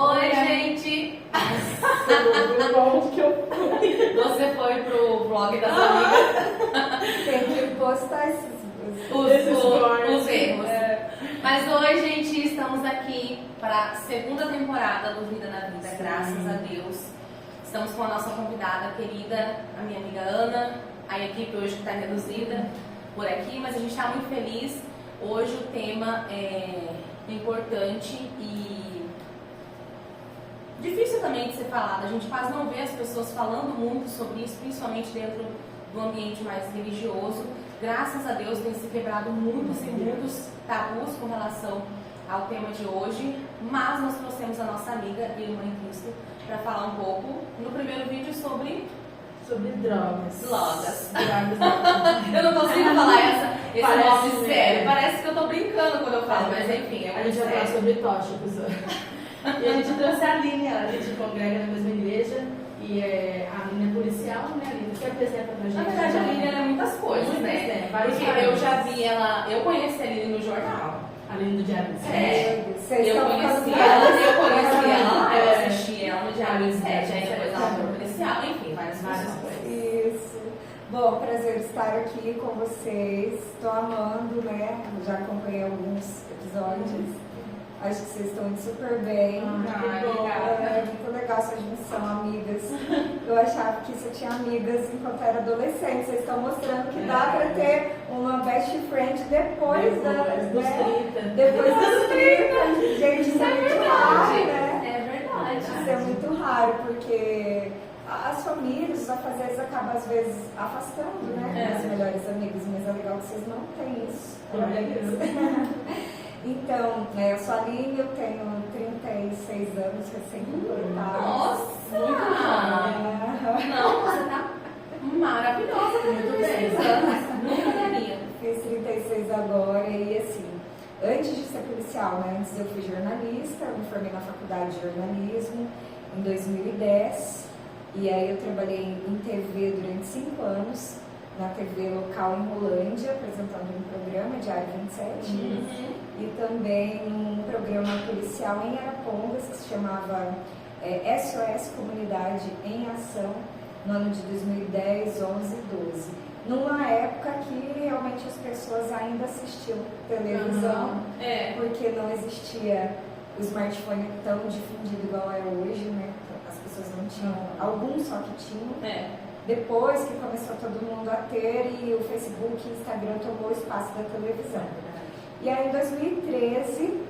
Oi, gente! Onde que eu fui? Você foi pro vlog das amigas? Tem que postar esses Os erros. Mas hoje, gente, estamos aqui para a segunda temporada do Vida na Vida, graças a Deus. Estamos com a nossa convidada querida, a minha amiga Ana. A equipe hoje está reduzida por aqui, mas a gente está muito feliz. Hoje o tema é importante e difícil também de ser falado. A gente quase não vê as pessoas falando muito sobre isso, principalmente dentro do ambiente mais religioso. Graças a Deus tem se quebrado muitos tabus com relação ao tema de hoje, mas nós trouxemos a nossa amiga e irmã em Cristo para falar um pouco no primeiro vídeo sobre drogas. Eu não consigo falar esse nome mesmo. sério. Parece que eu tô brincando quando eu falo, mas enfim, é A gente vai falar sobre tóxicos hoje. E a gente trouxe a Aline, a gente congrega na mesma igreja. E a Aline é policial, né, Aline? Você apresenta pra gente? Na verdade, a Aline é muitas coisas, né? Porque eu já vi ela, eu conheci a Aline no jornal. Aline do Diário de Eu conheci ela lá, eu assisti ela no Diário 7, aí depois ela foi policial, enfim, várias coisas. Isso. Bom, prazer estar aqui com vocês. Estou amando, né? Já acompanhei alguns episódios. Acho que vocês estão indo super bem. É muito legal essa junção, amigas. Eu achava que você tinha amigas enquanto era adolescente. Vocês estão mostrando que dá para ter uma best friend depois dos 30. Depois dos 30. Gente, isso é muito raro, né? É verdade. Isso é muito raro, porque as famílias, os afazeres acabam às vezes afastando, né? As melhores amigas, mas é legal que vocês não têm isso. Então, eu sou a Aline, eu tenho 36 anos, recém-completada. Nossa! Muito Não, você tá maravilhosa com 36 anos. Nunca daria. Fiz 36 agora e assim, antes de ser policial, né? Antes eu fui jornalista, eu me formei na faculdade de jornalismo em 2010. E aí eu trabalhei em TV durante 5 anos, na TV local em Rolândia, apresentando um programa, Diário 27, e também um programa policial em Arapongas, que se chamava SOS Comunidade em Ação, no ano de 2010, 11 e 12. Numa época que realmente as pessoas ainda assistiam televisão, porque não existia o smartphone tão difundido igual é hoje, né? As pessoas não tinham, alguns só que tinham. Depois que começou todo mundo a ter e o Facebook e o Instagram tomou o espaço da televisão. E aí em 2013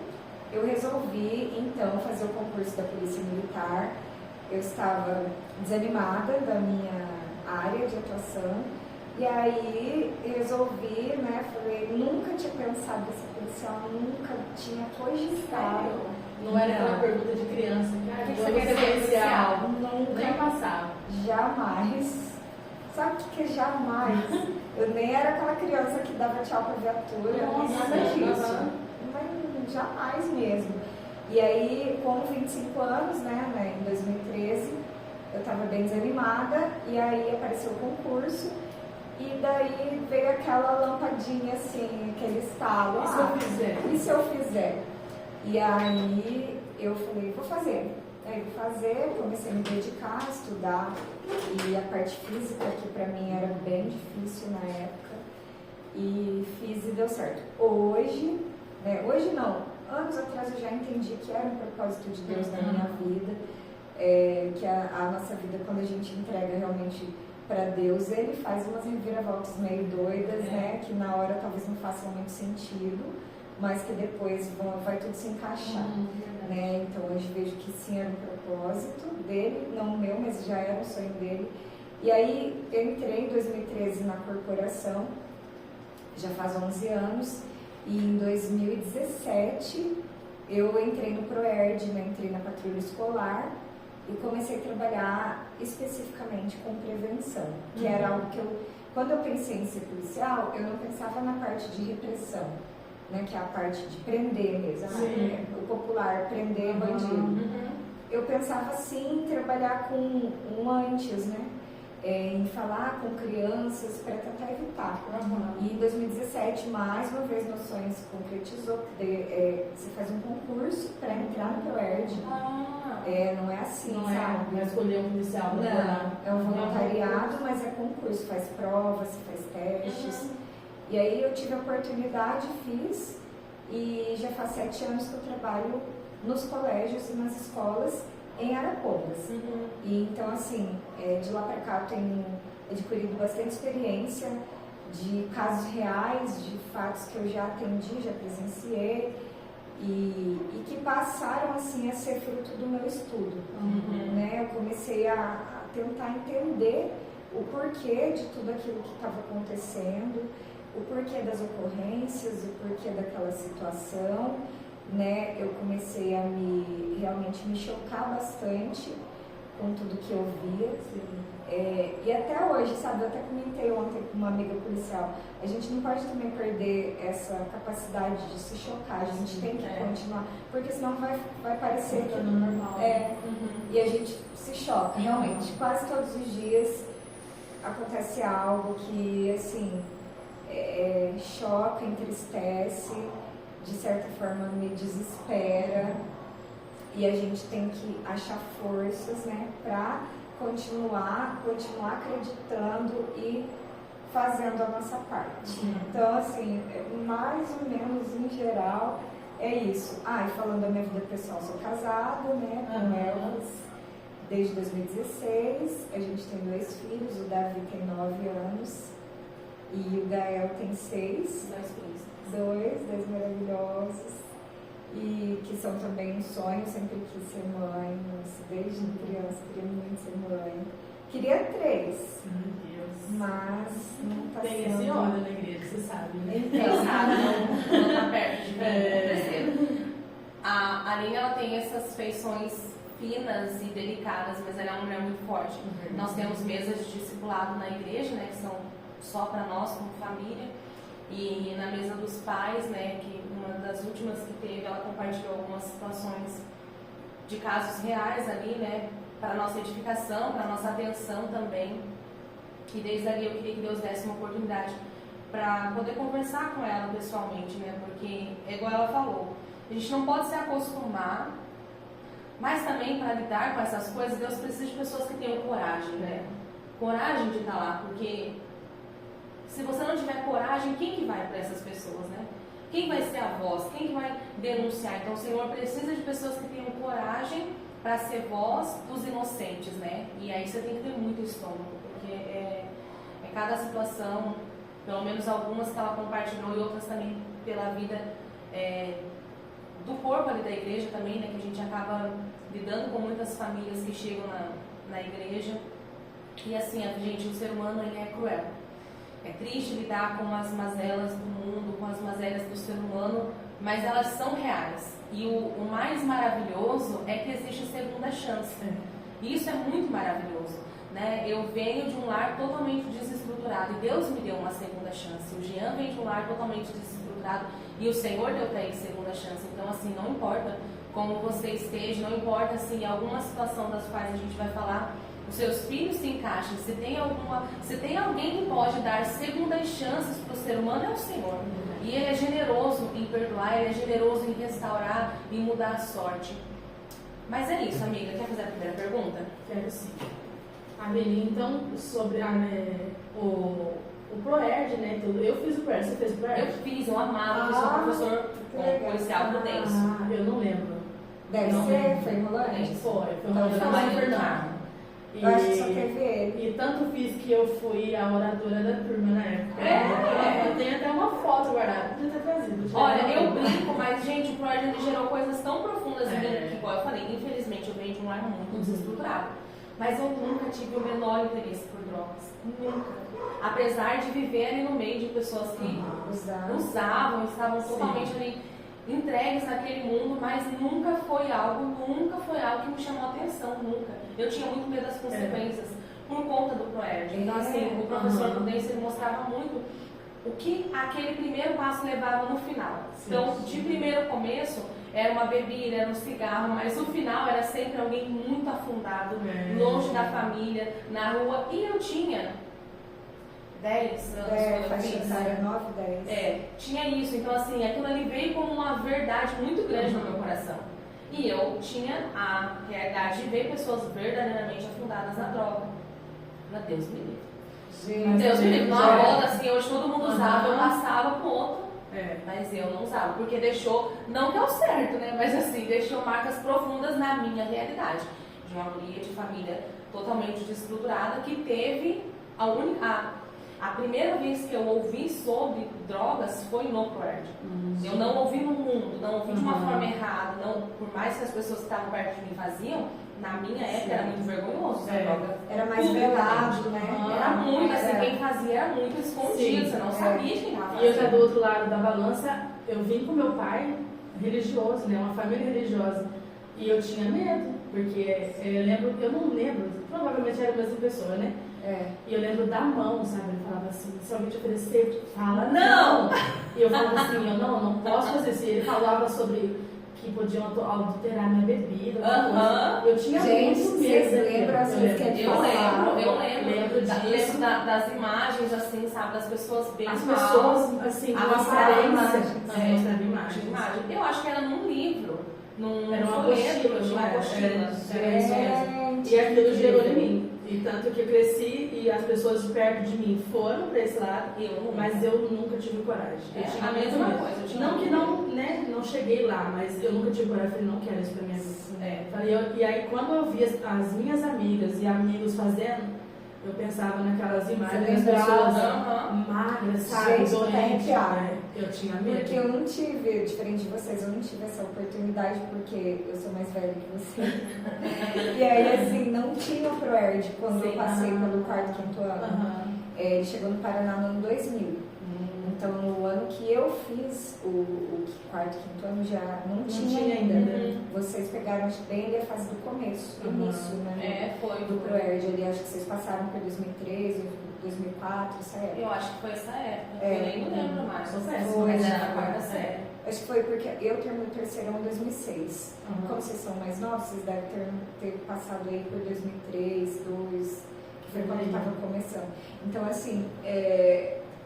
eu resolvi então fazer o concurso da Polícia Militar. Eu estava desanimada da minha área de atuação e aí resolvi, né, falei, nunca tinha pensado em ser policial, nunca tinha cogitado. Não era aquela pergunta de criança, que você quer ser policial? Nunca. Nem passava. Jamais. Sabe o que é jamais? Eu nem era aquela criança que dava tchau pra viatura, nem nada disso. Mas jamais mesmo. E aí, com 25 anos, né, em 2013, eu estava bem desanimada, e aí apareceu o concurso, e daí veio aquela lampadinha assim, aquele estalo. E se eu fizer? E se eu fizer? E aí eu falei, vou fazer. Aí vou fazer, comecei a me dedicar, a estudar, e a parte física, que pra mim era bem difícil na época, e fiz e deu certo. Hoje não, anos atrás eu já entendi que era um propósito de Deus na minha vida, que a nossa vida, quando a gente entrega realmente para Deus, Ele faz umas reviravoltas meio doidas, né, que na hora talvez não façam muito sentido, mas que depois vai tudo se encaixar, né? Então hoje vejo que sim, era um propósito dele, não o meu, mas já era um sonho dele. E aí eu entrei em 2013 na corporação, já faz 11 anos, e em 2017 eu entrei no ProERD, né? Entrei na patrulha escolar e comecei a trabalhar especificamente com prevenção, que era algo que quando eu pensei em ser policial, eu não pensava na parte de repressão, né, que é a parte de prender mesmo, o popular, prender bandido. Eu pensava sim em trabalhar com antes, né, em falar com crianças para tentar evitar. E em 2017, mais uma vez, meu sonho se concretizou, porque você faz um concurso para entrar no ProERD. Não é assim, Não sabe? é escolher um policial para Não, é um voluntariado, mas é concurso, faz provas, faz testes. E aí eu tive a oportunidade, fiz, e já faz 7 anos que eu trabalho nos colégios e nas escolas em Arapongas. E então, assim, de lá para cá eu tenho adquirido bastante experiência de casos reais, de fatos que eu já atendi, já presenciei, e que passaram, assim, a ser fruto do meu estudo. Né? Eu comecei a tentar entender o porquê de tudo aquilo que estava acontecendo, o porquê das ocorrências, o porquê daquela situação, né? Eu comecei a realmente me chocar bastante com tudo que eu via. E até hoje, sabe, eu até comentei ontem com uma amiga policial, a gente não pode também perder essa capacidade de se chocar, a gente tem que continuar, porque senão vai parecer que normal. E a gente se choca, realmente, quase todos os dias acontece algo que, assim, choca, entristece, de certa forma me desespera, e a gente tem que achar forças, né, para continuar acreditando e fazendo a nossa parte. Então, assim, mais ou menos em geral é isso. E falando da minha vida pessoal, sou casada, né, com elas desde 2016. A gente tem 2 filhos, o Davi tem 9 anos e o Gael tem 6. 2 maravilhosos. E que são também um sonho, sempre quis ser mãe, desde criança queria muito ser mãe. Queria 3, mas não está sendo. Tem esse homem na igreja, você sabe, né? Não está perto de mim. A Aline, ela tem essas feições finas e delicadas, mas ela é uma mulher muito forte. Nós temos mesas de discipulado na igreja, né, que são só para nós como família. E na mesa dos pais, né, que uma das últimas que teve, ela compartilhou algumas situações de casos reais ali, né, para nossa edificação, para nossa atenção também. E desde ali eu queria que Deus desse uma oportunidade para poder conversar com ela pessoalmente, né, porque é igual ela falou, a gente não pode se acostumar, mas também para lidar com essas coisas, Deus precisa de pessoas que tenham coragem, né, coragem de estar lá, porque se você não tiver coragem, quem que vai para essas pessoas, né? Quem vai ser a voz? Quem que vai denunciar? Então o Senhor precisa de pessoas que tenham coragem para ser voz dos inocentes, né? E aí você tem que ter muito estômago, porque é cada situação, pelo menos algumas que ela compartilhou e outras também pela vida do corpo ali da igreja também, né? Que a gente acaba lidando com muitas famílias que chegam na igreja. E assim, gente, o ser humano ele é cruel. É triste lidar com as mazelas do mundo, com as mazelas do ser humano, mas elas são reais. E o mais maravilhoso é que existe segunda chance. Isso é muito maravilhoso, né? Eu venho de um lar totalmente desestruturado e Deus me deu uma segunda chance. O Jean vem de um lar totalmente desestruturado e o Senhor deu para ele segunda chance. Então, assim, não importa como você esteja, não importa, assim, alguma situação das quais a gente vai falar, os seus filhos se encaixem, se tem alguém que pode dar segundas chances para o ser humano, é o Senhor. E Ele é generoso em perdoar, Ele é generoso em restaurar e mudar a sorte. Mas é isso, amiga. Quer fazer a primeira pergunta? Quero sim. Amelie, então, sobre o ProErd, né? Eu fiz o ProErd, você fez o ProErd? Eu fiz, eu amava, eu sou professor policial prudente. Eu não lembro. Deve ser, foi Rolante? Foi Então, Rolante Fernando. Eu acho que só teve ele. E tanto fiz que eu fui a oradora da turma na época. Eu tenho até uma foto guardada, podia ter trazido. Olha, eu brinco, mas gente, o ProErd gerou coisas tão profundas em mim, que igual eu falei, infelizmente eu venho de um lar muito desestruturado. Mas eu nunca tive o menor interesse por drogas. Nunca. Apesar de viver ali no meio de pessoas que usavam, estavam totalmente ali entregues naquele mundo, mas nunca foi algo que me chamou a atenção, nunca. Eu tinha muito medo das consequências por conta do ProErd. Então, assim, o professor Prudência ele mostrava muito o que aquele primeiro passo levava no final. Então, de primeiro começo, era uma bebida, era um cigarro, mas o final era sempre alguém muito afundado, longe da família, na rua. E eu tinha 10 anos quando eu fiz. 9, 10. Tinha isso. Então, assim, aquilo ali veio como uma verdade muito grande no meu coração. E eu tinha a realidade de ver pessoas verdadeiramente afundadas na droga. Pra Deus me livre. Gente, Deus me livre. Numa é. roda, assim, hoje todo mundo usava, eu passava pro outro, É. mas eu não usava. Porque deixou, não deu certo, né? Mas assim, deixou marcas profundas na minha realidade. De uma guria de família totalmente desestruturada que teve a primeira vez que eu ouvi sobre drogas foi no ProErd. Eu não ouvi no mundo, não ouvi de uma forma errada, não, por mais que as pessoas que estavam perto de mim faziam, na minha época era muito vergonhoso usar droga. Era mais velado, né? Era muito, assim, Era- quem fazia era muito escondido, Sim, você não sabia de quem estava E eu já fazendo. do outro lado da balança, eu vim com meu pai religioso, né? Uma família religiosa. E eu tinha medo, porque eu não lembro, provavelmente era a mesma pessoa, né? E eu lembro da mão, sabe? Ele falava assim, se alguém te oferecer, fala Não! E eu falava assim, eu não posso fazer isso. E ele falava sobre que podiam adulterar minha bebida, alguma coisa. Eu tinha Gente, muito vocês medo. lembram as vezes que ele Eu falava? lembro disso. das imagens, assim, sabe, das pessoas bem As mal. pessoas, assim, com mostrava aparência. imagens. Mostrava imagens. Imagem. Eu acho que era num livro, num Era uma folheto, apostila, uma apostila. Era isso mesmo. Gente, E aquilo gerou em mim. E tanto que eu cresci e as pessoas de perto de mim foram para esse lado, mas eu nunca tive coragem. Eu tinha a muito mesma medo. coisa. Eu tinha Não muito que medo. não, né, não cheguei lá, mas eu nunca tive coragem. Falei, não quero isso pra minha vida. E aí quando eu vi as minhas amigas e amigos fazendo, eu pensava naquelas imagens das pessoas magras, sabe, Gente, tá doentes. arrepiada. Né? Eu tinha medo. Porque eu não tive, diferente de vocês, eu não tive essa oportunidade porque eu sou mais velha que você. E aí, assim, não tinha o ProErd quando eu passei pelo quarto, quinto ano. Ele chegou no Paraná no ano 2000. Então, no ano que eu fiz o quarto, quinto ano, já não tinha ainda. Vocês pegaram, acho que bem ali a fase do começo, início, né? Foi Do ProErd ali, acho que vocês passaram por 2013, 2004, essa época. Eu acho que foi essa época. Eu nem me lembro mais. Foi, Mas era na quarta série. Acho que foi porque eu terminei o terceirão em 2006. Como vocês são mais novos, vocês devem ter passado aí por 2003, 2002, que foi quando eu estava começando. Então, assim,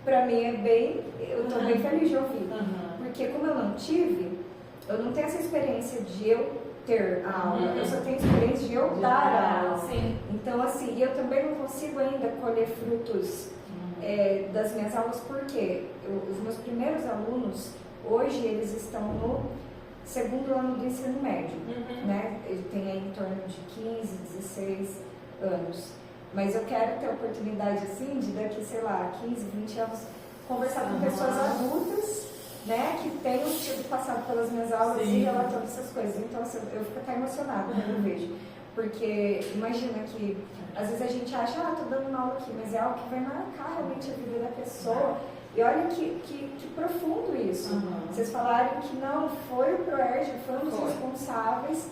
pra mim é bem... Eu tô bem feliz de ouvir. Porque como eu não tive, eu não tenho essa experiência de eu ter a aula. Eu só tenho experiência de eu dar a aula. Sim. Então, assim, eu também não consigo ainda colher frutos das minhas aulas, porque os meus primeiros alunos, hoje, eles estão no segundo ano do ensino médio, né? Ele tem aí em torno de 15, 16 anos. Mas eu quero ter a oportunidade, assim, de daqui, sei lá, 15, 20 anos, conversar com pessoas adultas, né? Que tenham tido passado pelas minhas aulas e relatando essas coisas. Então, assim, eu fico até emocionada quando eu vejo. Porque imagina que às vezes a gente acha, tô dando uma aula aqui, mas é algo que vai marcar realmente a vida da pessoa. E olha que profundo isso. Vocês falaram que não foi o ProErd, foi um dos responsáveis.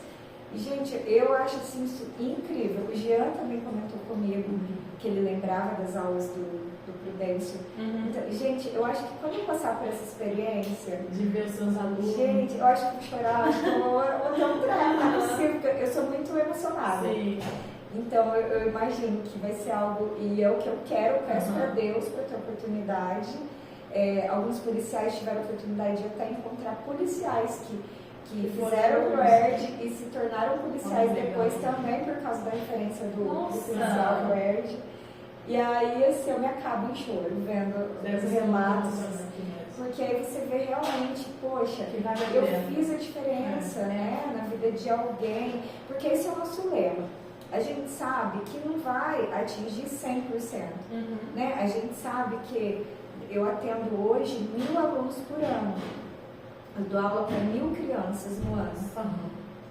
E, gente, eu acho assim, isso incrível. O Jean também comentou comigo que ele lembrava das aulas do Prudêncio. Então, gente, eu acho que quando eu passar por essa experiência de ver os seus alunos, gente, eu acho que vou chorar, acho que eu vou ter um treco, não é possível, porque eu sou muito emocionada. Então eu imagino que vai ser algo, e é o que eu quero, eu peço para Deus para ter oportunidade. Alguns policiais tiveram a oportunidade de até encontrar policiais que fizeram o ProErd e se tornaram policiais depois também por causa da referência do policial ProErd. E aí, assim, eu me acabo em choro vendo os relatos, porque aí você vê realmente, poxa, eu fiz a diferença, né, na vida de alguém, porque esse é o nosso lema. A gente sabe que não vai atingir 100%, né? A gente sabe que eu atendo hoje 1000 alunos por ano, eu dou aula para 1000 crianças no ano.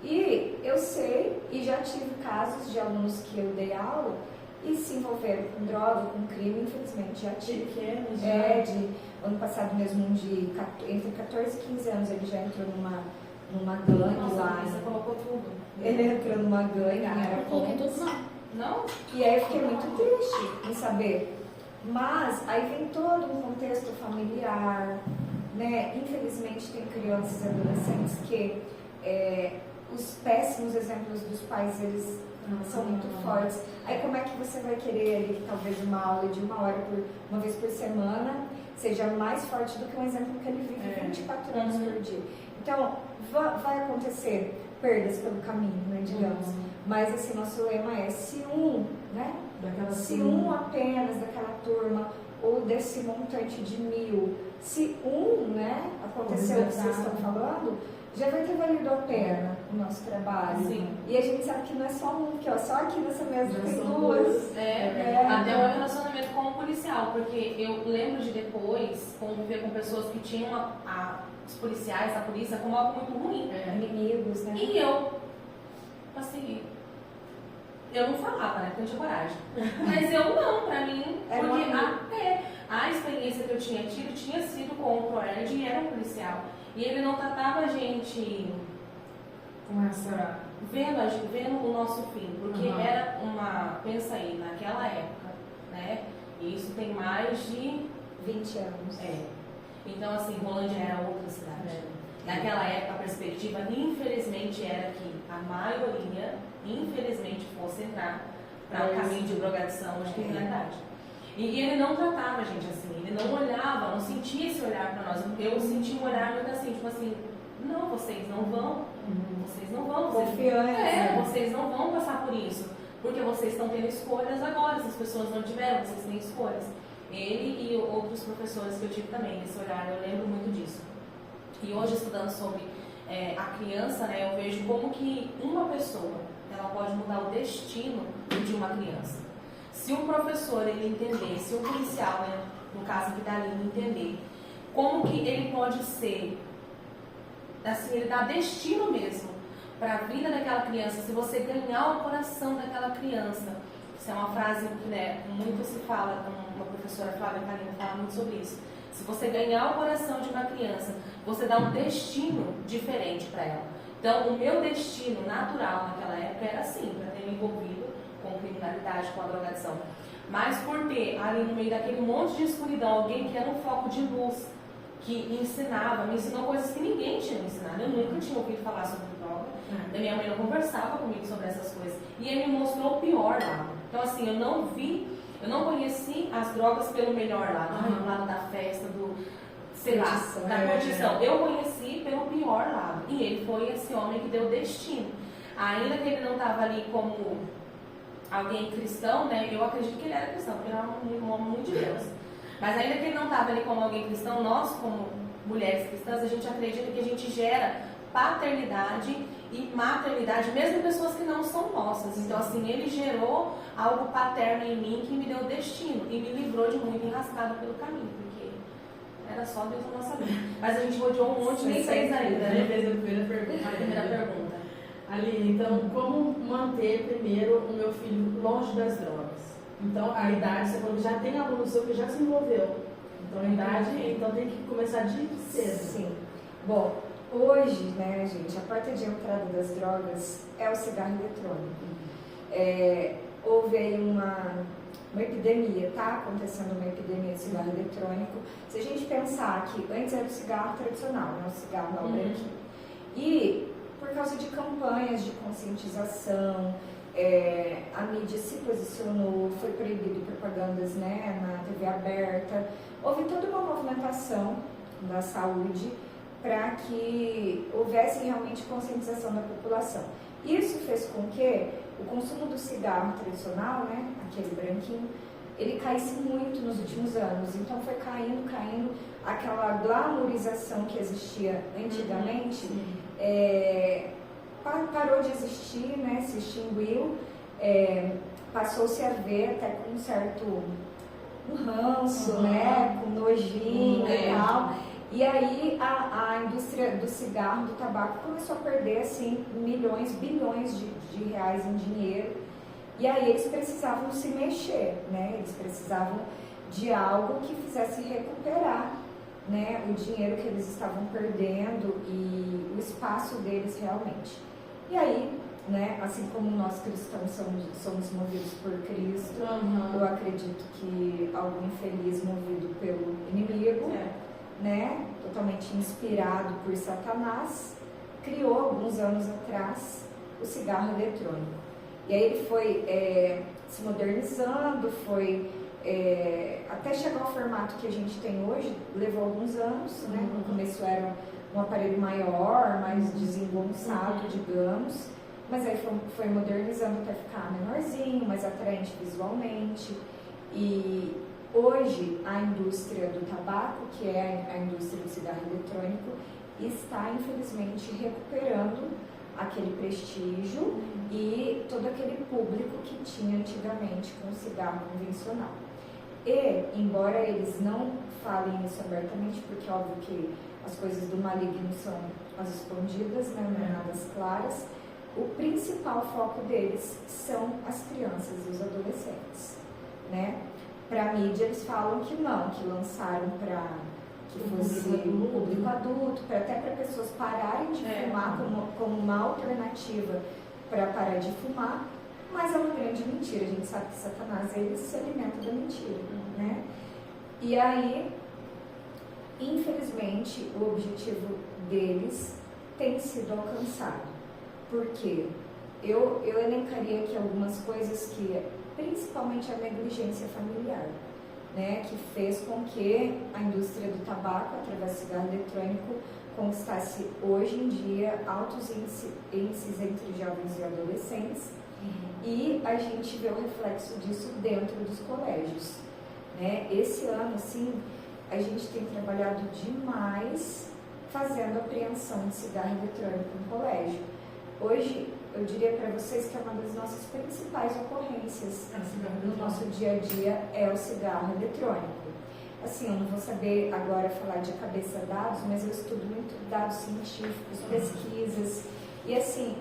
E eu sei, e já tive casos de alunos que eu dei aula e se envolveram com droga, com crime, infelizmente já tive. Ano passado mesmo, entre 14 e 15 anos, ele já entrou numa gangue lá. Você colocou tudo. Ele entrou numa gangue, era Não? E aí eu fiquei muito triste em saber. Mas aí vem todo um contexto familiar, né? Infelizmente tem crianças e adolescentes que os péssimos exemplos dos pais, eles são muito fortes. Aí como é que você vai querer ali que talvez uma aula de 1 hora uma vez por semana seja mais forte do que um exemplo que ele vive 24 horas por dia? Então vai acontecer perdas pelo caminho, né, digamos. Mas assim, nosso lema é se um, né? Se um apenas daquela turma ou desse montante de 1000, se um, né, aconteceu o que vocês estão falando, já vai ter valido a pena o nosso trabalho. Sim. E a gente sabe que não é só um, porque ó, só aqui nessa mesa tem duas. Até o meu relacionamento com o policial, porque eu lembro de depois conviver com pessoas que tinham os policiais, a polícia, como algo muito ruim. Inimigos, né? E eu, assim, eu não falava, né? Porque eu tinha coragem. Mas eu não, pra mim, porque a experiência que eu tinha tido tinha sido com o Proerd e era um policial. E ele não tratava a gente com essa... vendo o nosso fim, porque era pensa aí, naquela época, né? E isso tem mais de 20 anos. Então, assim, Rolândia era outra cidade. Naquela época, a perspectiva, infelizmente, era que a maioria, infelizmente, fosse entrar para o caminho de drogadição, de criminalidade. E ele não tratava a gente assim, ele não olhava, não sentia esse olhar para nós. Eu senti um olhar muito assim, tipo assim, não, vocês não vão, vocês não vão, vocês não vão passar por isso, porque vocês estão tendo escolhas agora, se as pessoas não tiveram, vocês têm escolhas. Ele e outros professores que eu tive também, esse olhar, eu lembro muito disso. E hoje, estudando sobre a criança, né, eu vejo como que uma pessoa, ela pode mudar o destino de uma criança. Se um professor ele entender, se um policial, né, no caso que está ali, entender como que ele pode ser, assim, ele dá destino mesmo para a vida daquela criança, se você ganhar o coração daquela criança. Isso é uma frase que, né, muito se fala, uma professora Flávia Carina fala muito sobre isso. Se você ganhar o coração de uma criança, você dá um destino diferente para ela. Então, o meu destino natural naquela época era assim, para ter me envolvido com criminalidade, com a drogadição. Mas por ter ali no meio daquele monte de escuridão, alguém que era um foco de luz, que me ensinou coisas que ninguém tinha me ensinado. Eu nunca tinha ouvido falar sobre droga. A minha mãe não conversava comigo sobre essas coisas. E ele me mostrou o pior lado. Então, assim, eu não conheci as drogas pelo melhor lado, o lado da festa, da curtição. Eu conheci pelo pior lado. E ele foi esse homem que deu destino. Ainda que ele não estava ali como alguém cristão, né? Eu acredito que ele era cristão, porque ele era um homem muito de Deus. Mas ainda que ele não estava ali como alguém cristão, nós, como mulheres cristãs, a gente acredita que a gente gera paternidade e maternidade, mesmo em pessoas que não são nossas. Então, assim, ele gerou algo paterno em mim que me deu destino e me livrou de muito enrascado pelo caminho, porque era só Deus na nossa vida. Mas a gente rodeou um monte, nem fez ainda, né? Fez a primeira pergunta. Aline, então, como manter primeiro o meu filho longe das drogas? Então, a idade, você falou que já tem aluno seu que já se envolveu. Então, a idade, então tem que começar de cedo. Sim. Bom, hoje, né, gente, a porta de entrada das drogas é o cigarro eletrônico. Houve aí uma epidemia, tá acontecendo uma epidemia de cigarro eletrônico. Se a gente pensar que antes era o cigarro tradicional, né, o cigarro não branquinho. E por causa de campanhas de conscientização, a mídia se posicionou, foi proibido propagandas, né, na TV aberta. Houve toda uma movimentação da saúde para que houvesse realmente conscientização da população. Isso fez com que o consumo do cigarro tradicional, né, aquele branquinho, ele caísse muito nos últimos anos. Então foi caindo aquela glamourização que existia antigamente, parou de existir, né, se extinguiu, passou-se a ver até com um certo ranço, né, com nojinho e tal. E aí a indústria do cigarro, do tabaco, começou a perder assim, milhões, bilhões de reais em dinheiro. E aí eles precisavam se mexer, né? Eles precisavam de algo que fizesse recuperar, né, o dinheiro que eles estavam perdendo e o espaço deles realmente. E aí, né, assim como nós cristãos somos movidos por Cristo, eu acredito que algum infeliz movido pelo inimigo, né, totalmente inspirado por Satanás, criou alguns anos atrás o cigarro eletrônico. E aí ele foi se modernizando, foi até chegar ao formato que a gente tem hoje, levou alguns anos, né? No começo eram um aparelho maior, mais desengonçado, digamos, mas aí foi modernizando até ficar menorzinho, mais atraente visualmente. E hoje a indústria do tabaco, que é a indústria do cigarro eletrônico, está infelizmente recuperando aquele prestígio e todo aquele público que tinha antigamente com o cigarro convencional. E, embora eles não falem isso abertamente, porque é óbvio que as coisas do maligno são as escondidas, né, não é nada claras, o principal foco deles são as crianças e os adolescentes, né? Para a mídia eles falam que não, que lançaram para que fosse o público adulto, até para pessoas pararem de fumar como uma alternativa para parar de fumar, mas é uma grande mentira. A gente sabe que Satanás ele se alimenta da mentira, né? E aí, infelizmente, o objetivo deles tem sido alcançado. Por quê? Eu elencaria aqui algumas coisas que, principalmente a negligência familiar, né, que fez com que a indústria do tabaco, através do cigarro eletrônico, conquistasse hoje em dia altos índices entre jovens e adolescentes, e a gente vê o reflexo disso dentro dos colégios, né? Esse ano, sim, a gente tem trabalhado demais fazendo apreensão de cigarro eletrônico no colégio. Hoje, eu diria para vocês que é uma das nossas principais ocorrências no nosso dia a dia é o cigarro eletrônico. Assim, eu não vou saber agora falar de cabeça dados, mas eu estudo muito dados científicos, pesquisas, e assim,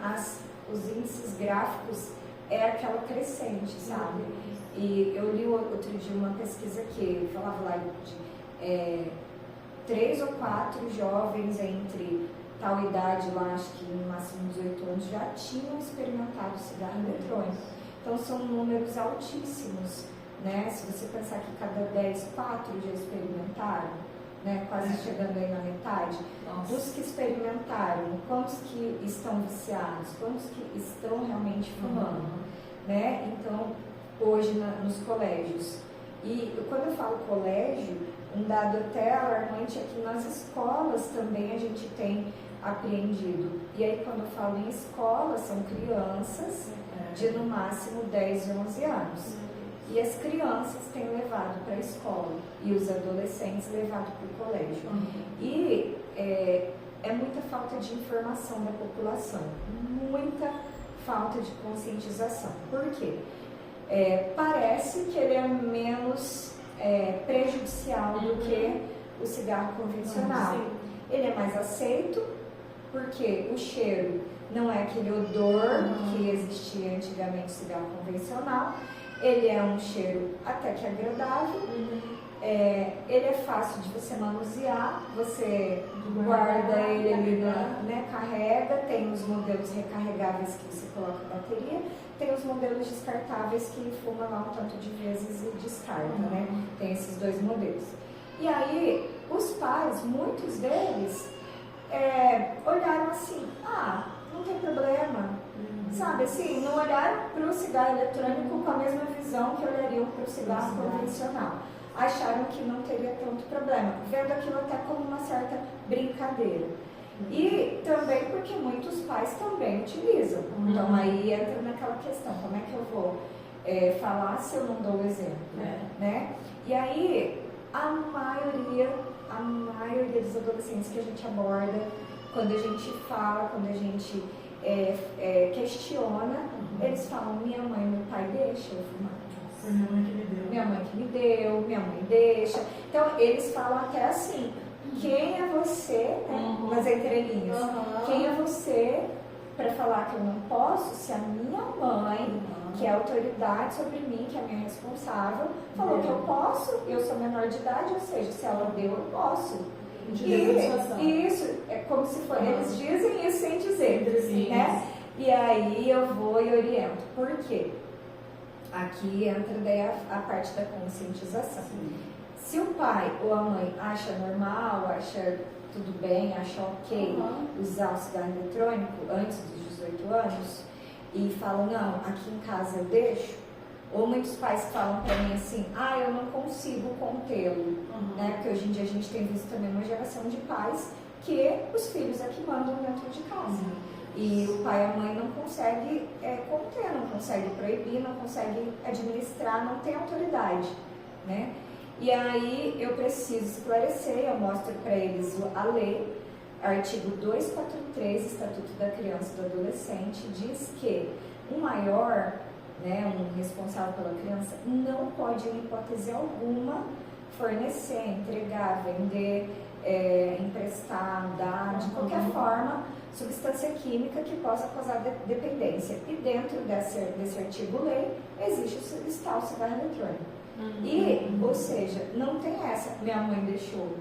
os índices gráficos é aquela crescente, sabe? E eu li outro dia uma pesquisa que falava lá de 3 ou 4 jovens entre tal idade, lá acho que no máximo 18 anos, já tinham experimentado cigarro eletrônico. Então são números altíssimos, né? Se você pensar que cada 10, 4 já experimentaram, né? Quase chegando aí na metade. Nossa. Dos que experimentaram, quantos que estão viciados, quantos que estão realmente fumando, né? Então, hoje nos colégios. E quando eu falo colégio, um dado até alarmante é que nas escolas também a gente tem apreendido. E aí, quando eu falo em escola, são crianças de no máximo 10, 11 anos. E as crianças têm levado para a escola e os adolescentes levado para o colégio. E é muita falta de informação da população, muita falta de conscientização. Por quê? Parece que ele é menos prejudicial do que o cigarro convencional. Ele é mais aceito, porque o cheiro não é aquele odor que existia antigamente no cigarro convencional. Ele é um cheiro até que agradável. Ele é fácil de você manusear, você guarda ele ali, né, carrega. Tem os modelos recarregáveis que você coloca a bateria, tem os modelos descartáveis que fuma lá um tanto de vezes e descarta, né? Tem esses dois modelos. E aí, os pais, muitos deles, olharam assim, não tem problema, sabe, assim, não olharam para o cigarro eletrônico com a mesma visão que olhariam para o cigarro convencional. Acharam que não teria tanto problema, vendo aquilo até como uma certa brincadeira. E também porque muitos pais também utilizam. Então aí entra naquela questão, como é que eu vou falar se eu não dou o exemplo, né? E aí a maioria dos adolescentes que a gente aborda, quando a gente fala, quando a gente questiona, eles falam, minha mãe e meu pai deixam eu fumar. Minha mãe que me deu, minha mãe deixa. Então eles falam até assim, quem é você, né, nas entrelinhas, quem é você para falar que eu não posso, se a minha mãe, que é a autoridade sobre mim, que é a minha responsável, falou que eu posso, eu sou menor de idade, ou seja, se ela deu, eu posso. E isso é como se for, eles dizem isso sem dizer, né? E aí eu vou e oriento. Por quê? Aqui entra daí a parte da conscientização. Se o pai ou a mãe acha normal, acha tudo bem, acha ok usar o cigarro eletrônico antes dos 18 anos e falam, não, aqui em casa eu deixo, ou muitos pais falam para mim assim, eu não consigo contê-lo, né? Porque hoje em dia a gente tem visto também uma geração de pais que os filhos é que mandam dentro de casa. E o pai e a mãe não conseguem conter, não conseguem proibir, não conseguem administrar, não tem autoridade, né? E aí eu preciso esclarecer, eu mostro para eles a lei, artigo 243, Estatuto da Criança e do Adolescente, diz que um maior, né, um responsável pela criança, não pode, em hipótese alguma, fornecer, entregar, vender, emprestar, dar, de qualquer forma, substância química que possa causar dependência. E dentro desse artigo lei, está o cigarro eletrônico. E, ou seja, não tem essa, minha mãe deixou,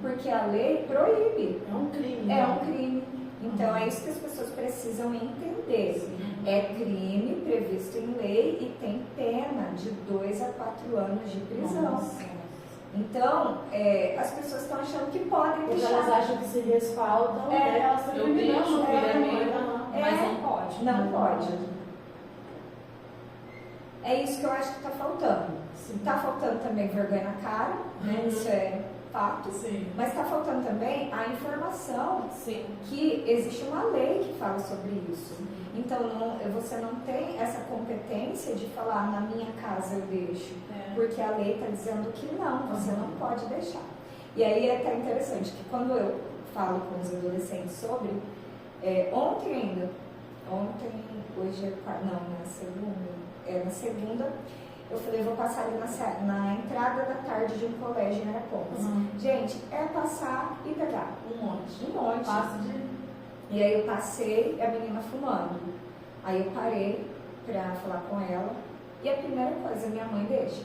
porque a lei proíbe. É um crime. É um crime. Então é isso que as pessoas precisam entender. É crime previsto em lei e tem pena de 2 a 4 anos de prisão. Nossa. Então, as pessoas estão achando que podem Porque deixar. elas acham que se respaldam, elas estão eu deixo, mas não pode. Não pode. É isso que eu acho que está faltando. Está faltando também vergonha na cara, né? Isso é fato. Sim. Mas está faltando também a informação que existe uma lei que fala sobre isso. Então, você não tem essa competência de falar, na minha casa eu deixo. Porque a lei está dizendo que não, você não pode deixar. E aí é até interessante que quando eu falo com os adolescentes sobre, na segunda, eu falei, vou passar ali na entrada da tarde de um colégio em Arapongas. Gente, é passar e pegar. Um monte. Passa E aí eu passei, a menina fumando. Aí eu parei pra falar com ela. E a primeira coisa, minha mãe deixa.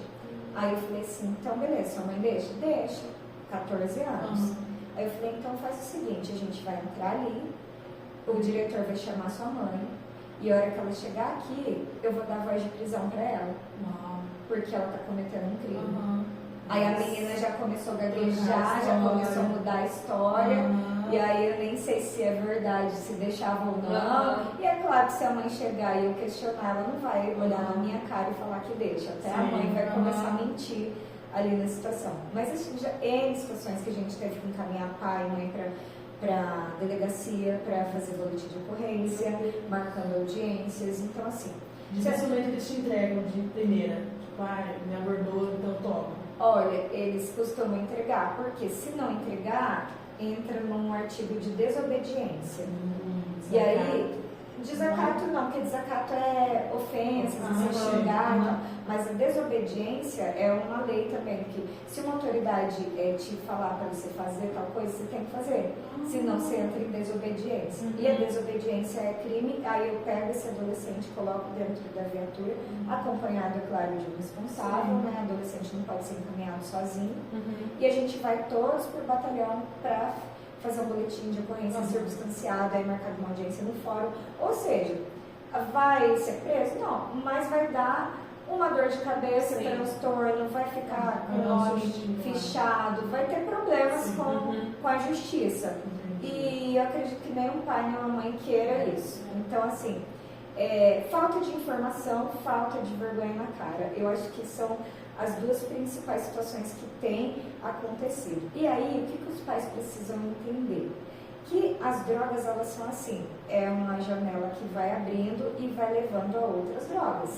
Aí eu falei assim, então beleza, sua mãe deixa? Deixa. 14 anos. Aí eu falei, então faz o seguinte, a gente vai entrar ali, o diretor vai chamar sua mãe, e a hora que ela chegar aqui, eu vou dar voz de prisão pra ela. Porque ela tá cometendo um crime. Aí a menina já começou a gaguejar, já começou a mudar a história. E aí eu nem sei se é verdade, se deixava ou não. E é claro que se a mãe chegar e eu questionar, ela não vai olhar na minha cara e falar que deixa. Até a mãe vai começar a mentir ali na situação. Mas assim, já é situações que a gente teve que encaminhar pai e mãe para delegacia, para fazer boletim de ocorrência, marcando audiências. Então assim... Dificilmente eles te entregam de primeira. Tipo, me abordou, então toma. Olha, eles costumam entregar, porque se não entregar, entra num artigo de desobediência. E aí, desacato não, porque desacato é ofensa, você xingar e tal. Mas a desobediência é uma lei também, que se uma autoridade te falar para você fazer tal coisa, você tem que fazer. Senão você entra em desobediência. E a desobediência é crime, aí eu pego esse adolescente, coloco dentro da viatura, acompanhado, é claro, de um responsável, né? O adolescente não pode ser encaminhado sozinho. E a gente vai todos pro batalhão para fazer um boletim de ocorrência circunstanciado, aí marcar uma audiência no fórum. Ou seja, vai ser preso? Não, mas vai dar uma dor de cabeça, transtorno, vai ficar com o nome fichado, vai ter problemas com a justiça. E eu acredito que nem um pai nem uma mãe queira isso. Então, assim, falta de informação, falta de vergonha na cara. Eu acho que são as duas principais situações que têm acontecido. E aí, o que os pais precisam entender? Que as drogas, elas são assim, é uma janela que vai abrindo e vai levando a outras drogas,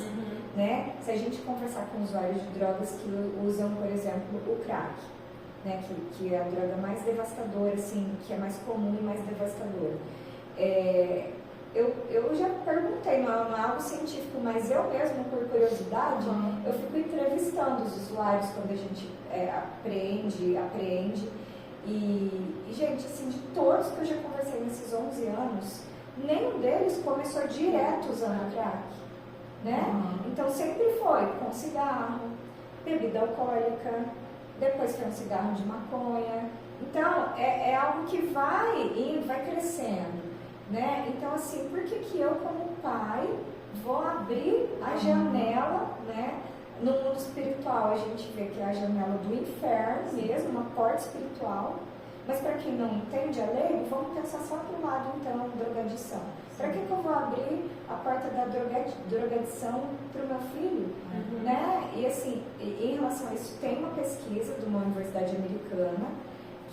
né? Se a gente conversar com usuários de drogas que usam, por exemplo, o crack, né? Que é a droga mais devastadora, assim, que é mais comum e mais devastadora. Eu já perguntei, não é algo científico, mas eu mesmo, por curiosidade, eu fico entrevistando os usuários quando a gente apreende. E, gente, assim, de todos que eu já conversei nesses 11 anos, nenhum deles começou direto usando crack, né? Então sempre foi com cigarro, bebida alcoólica, depois foi um cigarro de maconha. Então, é algo que vai indo, vai crescendo, né? Então, assim, por que eu, como pai, vou abrir a janela, né? No mundo espiritual, a gente vê que é a janela do inferno mesmo, uma porta espiritual. Mas para quem não entende a lei, vamos pensar só para o lado, então, da drogadição. Para que eu vou abrir a porta da drogadição para o meu filho? Né? E assim, em relação a isso, tem uma pesquisa de uma universidade americana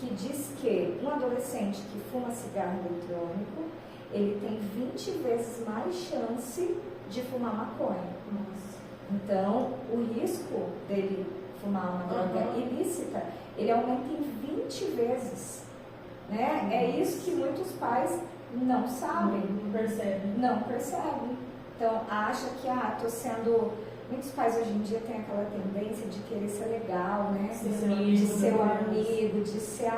que diz que um adolescente que fuma cigarro eletrônico, ele tem 20 vezes mais chance de fumar maconha. Nossa. Então, o risco dele fumar uma droga ilícita, ele aumenta em 20 vezes. Né? É isso que muitos pais não sabem. Não percebem. Então, acha que, tô sendo... Muitos pais hoje em dia têm aquela tendência de querer ser legal, né? De ser um amigo, de ser,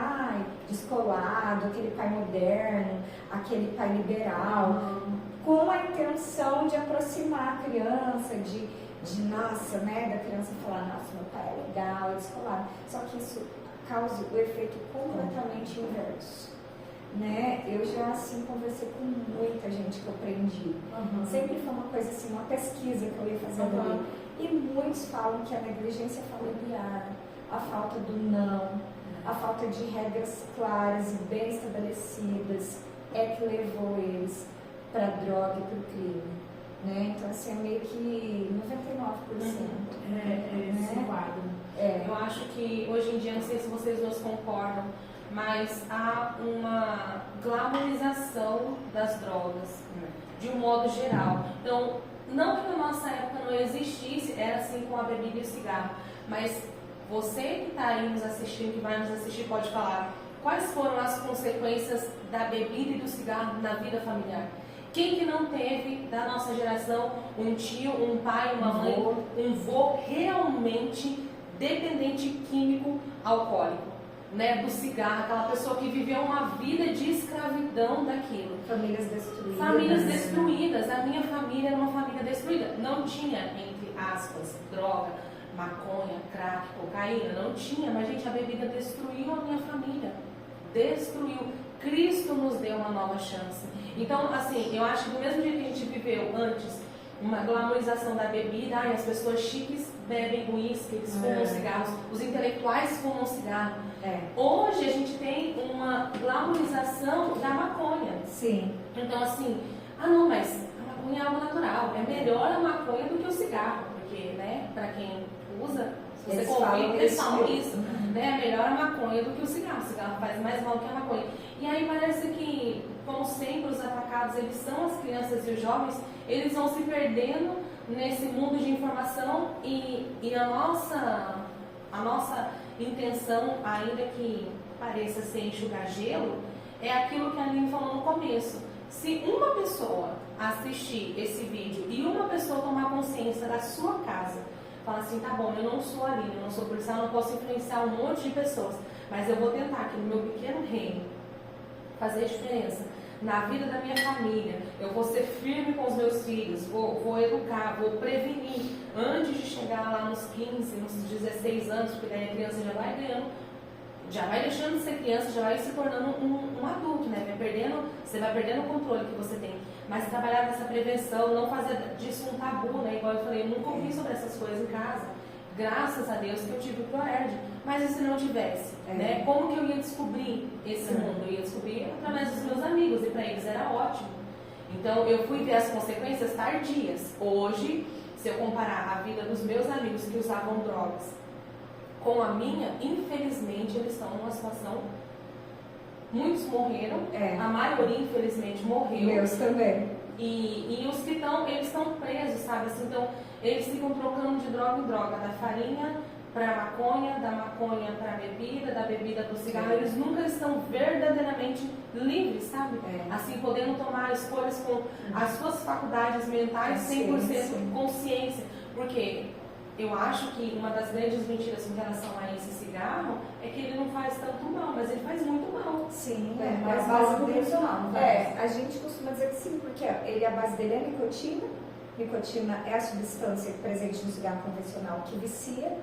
descolado, aquele pai moderno, aquele pai liberal, com a intenção de aproximar a criança, nossa, né? Da criança falar, nossa, meu pai é legal, é descolado. Só que isso causa o efeito completamente inverso. Né? Eu já assim conversei com muita gente que eu aprendi. Sempre foi uma coisa assim, uma pesquisa que eu ia fazendo ali. E muitos falam que a negligência familiar, a falta do não, a falta de regras claras e bem estabelecidas é que levou eles para a droga e para o crime. Né? Então assim, é meio que 99%. Esse quadro. Eu acho que hoje em dia, não sei se vocês dois concordam, mas há uma glamorização das drogas, de um modo geral. Então, não que na nossa época não existisse, era assim com a bebida e o cigarro, mas você que está aí nos assistindo, que vai nos assistir, pode falar quais foram as consequências da bebida e do cigarro na vida familiar. Quem que não teve, da nossa geração, um tio, um pai, uma mãe, um vô realmente dependente químico alcoólico? Né, do cigarro, aquela pessoa que viveu uma vida de escravidão daquilo. Famílias destruídas. Famílias destruídas. A minha família era uma família destruída. Não tinha, entre aspas, droga, maconha, crack, cocaína. Não tinha, mas, gente, a bebida destruiu a minha família. Destruiu. Cristo nos deu uma nova chance. Então, assim, eu acho que do mesmo jeito que a gente viveu antes, uma glamorização da bebida, as pessoas chiques bebem uísque, eles fumam cigarros, os intelectuais fumam cigarro. Hoje a gente tem uma glamorização da maconha. Sim. Então assim, não, mas a maconha é algo natural, é melhor a maconha do que o cigarro, porque, né, para quem usa, se você convive, eles falam isso, né, é melhor a maconha do que o cigarro faz mais mal que a maconha. E aí parece que, como sempre, os atacados, eles são as crianças e os jovens, eles vão se perdendo nesse mundo de informação e a nossa intenção, ainda que pareça ser enxugar gelo, é aquilo que a Aline falou no começo. Se uma pessoa assistir esse vídeo e uma pessoa tomar consciência da sua casa, falar assim, tá bom, eu não sou a Aline, eu não sou policial, eu não posso influenciar um monte de pessoas, mas eu vou tentar aqui no meu pequeno reino fazer diferença na vida da minha família, eu vou ser firme com os meus filhos, vou educar, vou prevenir, antes de chegar lá nos 15, nos 16 anos, porque daí a criança já vai ganhando, já vai deixando de ser criança, já vai se tornando um adulto, né? Você vai perdendo o controle que você tem. Mas trabalhar nessa prevenção, não fazer disso um tabu, né? Igual eu falei, eu nunca ouvi sobre essas coisas em casa. Graças a Deus que eu tive o ProErd. Mas e se não tivesse? Né? Como que eu ia descobrir esse mundo? Eu ia descobrir através dos meus amigos, e para eles era ótimo. Então eu fui ver as consequências tardias. Hoje, se eu comparar a vida dos meus amigos que usavam drogas com a minha, infelizmente eles estão numa situação... Muitos morreram, a maioria infelizmente morreu. Meus também. E os que estão, eles estão presos, sabe? Assim, então, eles ficam trocando de droga em droga, da farinha para a maconha, da maconha para a bebida, da bebida para o cigarro. Eles nunca estão verdadeiramente livres, sabe? Assim, podendo tomar escolhas com as suas faculdades mentais 100% consciência. Porque eu acho que uma das grandes mentiras com relação a esse cigarro é que ele não faz tanto mal, mas ele faz muito mal. Sim, mas a base convencional. A gente costuma dizer que sim, porque a base dele é nicotina. Nicotina é a substância presente no cigarro convencional que vicia,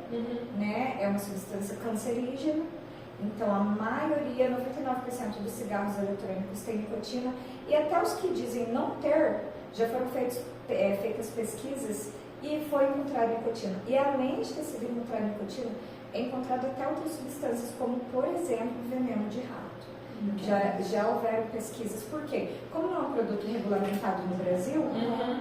né? É uma substância cancerígena. Então, a maioria, 99% dos cigarros eletrônicos tem nicotina. E até os que dizem não ter, já foram feitas pesquisas e foi encontrada nicotina. E além de ter sido encontrada nicotina, é encontrado até outras substâncias, como, por exemplo, veneno de rato. Já houveram pesquisas. Por quê? Como não é um produto regulamentado no Brasil,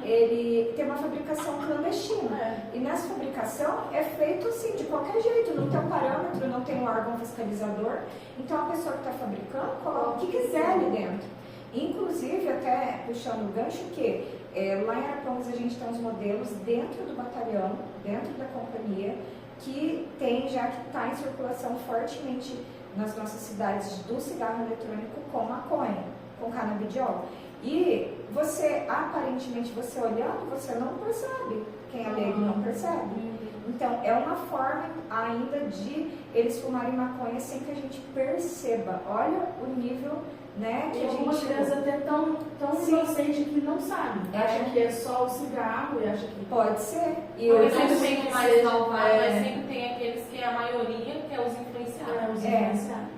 ele tem uma fabricação clandestina. E nessa fabricação é feito assim, de qualquer jeito, não tem um parâmetro, não tem um órgão fiscalizador. Então a pessoa que está fabricando coloca o que quiser ali dentro. Inclusive, até puxando o gancho, que lá em Arapongas a gente tem uns modelos dentro do batalhão, dentro da companhia, que está em circulação fortemente nas nossas cidades do cigarro eletrônico com maconha, com canabidiol. E você, aparentemente, você olhando, você não percebe. Quem é leigo não percebe. Então, é uma forma ainda de eles fumarem maconha sem que a gente perceba. Olha o nível, né, que a gente... Uma criança até tão inocente que não sabe. Acha que é só o cigarro e acha que... Pode ser. E eu sempre tem o mais malvado, mas sempre tem aqueles que é a maioria, que é os influenciados.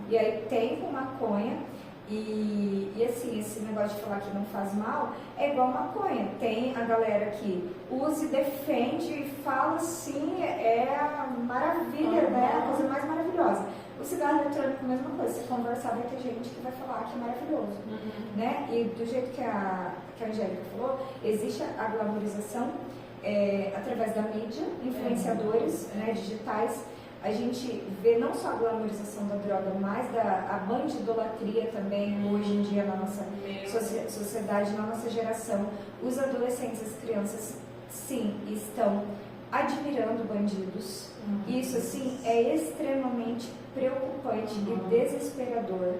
E aí tem com maconha. E assim, esse negócio de falar que não faz mal é igual maconha. Tem a galera que usa e defende e fala assim, é a maravilha, né? A coisa mais maravilhosa. O cigarro eletrônico, a mesma coisa. Se conversar, vai ter gente que vai falar que é maravilhoso. Né? E do jeito que a Angélica falou, existe a glamorização através da mídia, influenciadores né, digitais. A gente vê não só a glamorização da droga, mas a bandidolatria também hoje em dia na nossa sociedade, na nossa geração. Os adolescentes, as crianças, sim, estão admirando bandidos. Isso, assim, é extremamente preocupante e desesperador.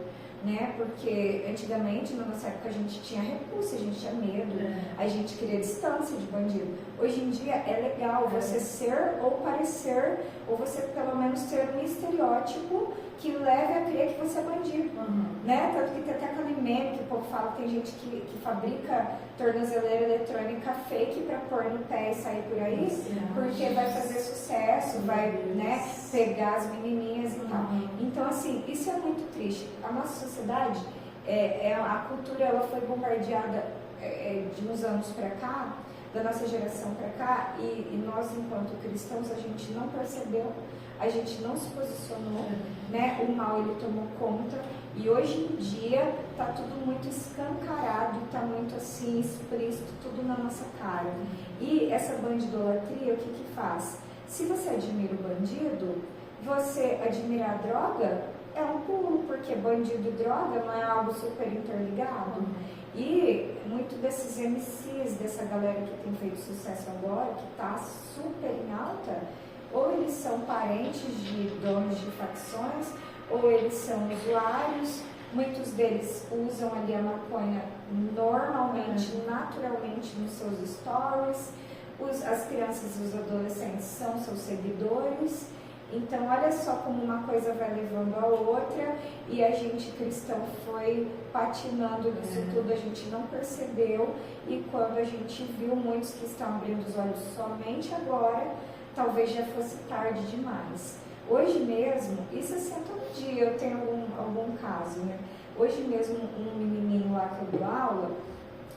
Né? Porque antigamente, na nossa época, a gente tinha repulsa, a gente tinha medo, a gente queria distância de bandido. Hoje em dia é legal você ser ou parecer, ou você pelo menos ter um estereótipo que leve a crer que você é bandido. Né? Tanto que tem até aquele meme que o povo fala, tem gente que fabrica tornozeleira eletrônica fake para pôr no pé e sair por aí, porque vai fazer sucesso, vai né, pegar as menininhas e tal. Então, assim, isso é muito triste. A nossa sociedade, a cultura ela foi bombardeada de uns anos para cá, da nossa geração para cá, e nós, enquanto cristãos, a gente não percebeu, a gente não se posicionou, né? O mal ele tomou conta, e hoje em dia está tudo muito escancarado, está muito assim, explícito, tudo na nossa cara. E essa bandidolatria, o que faz? Se você admira o bandido, você admirar a droga é um pulo, porque bandido e droga não é algo super interligado. E muito desses MCs, dessa galera que tem feito sucesso agora, que está super em alta, ou eles são parentes de donos de facções, ou eles são usuários. Muitos deles usam ali a maconha normalmente, naturalmente nos seus stories. As crianças e os adolescentes são seus seguidores. Então, olha só como uma coisa vai levando a outra, e a gente cristão foi patinando nisso tudo, a gente não percebeu, e quando a gente viu muitos que estão abrindo os olhos somente agora, talvez já fosse tarde demais. Hoje mesmo, isso assim todo dia, eu tenho algum caso, né? Hoje mesmo, um menininho lá que eu dou aula,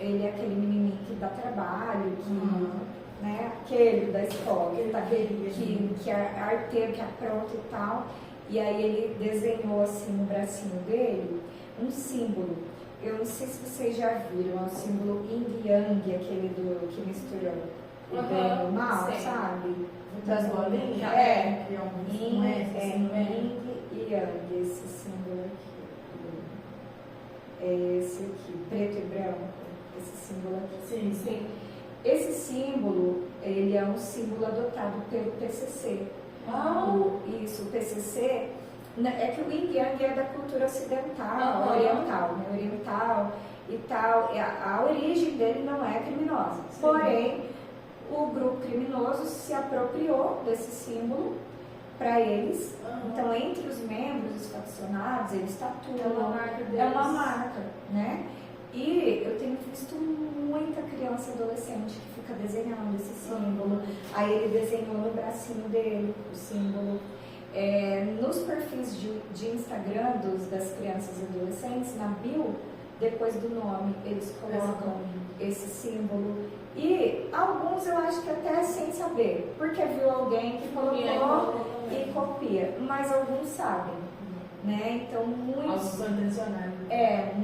ele é aquele menininho que dá trabalho, que... Né, aquele da escola, que é arteiro, que apronta e tal, e aí ele desenhou assim no bracinho dele um símbolo. Eu não sei se vocês já viram, é o símbolo Yin Yang, aquele que mistura o bem e o mal, sabe? Das bolinhas? Yin e Yang, esse símbolo aqui. É esse aqui, preto e branco, esse símbolo aqui. Sim. Esse símbolo, ele é um símbolo adotado pelo PCC. O PCC, é que o Yin Yang é da cultura ocidental, oriental, né? Oriental e tal. A origem dele não é criminosa. Sim. Porém, o grupo criminoso se apropriou desse símbolo para eles. Então, entre os membros, os faccionados, eles tatuam. É uma marca, né? E eu tenho visto muita criança e adolescente que fica desenhando esse símbolo. Aí ele desenhou no bracinho dele o símbolo. Nos perfis de Instagram das crianças e adolescentes, na bio, depois do nome, eles colocam esse símbolo. E alguns eu acho que até sem saber, porque viu alguém que colocou e copia. Mas alguns sabem. né? Então, muitos... Alguns são intencionais.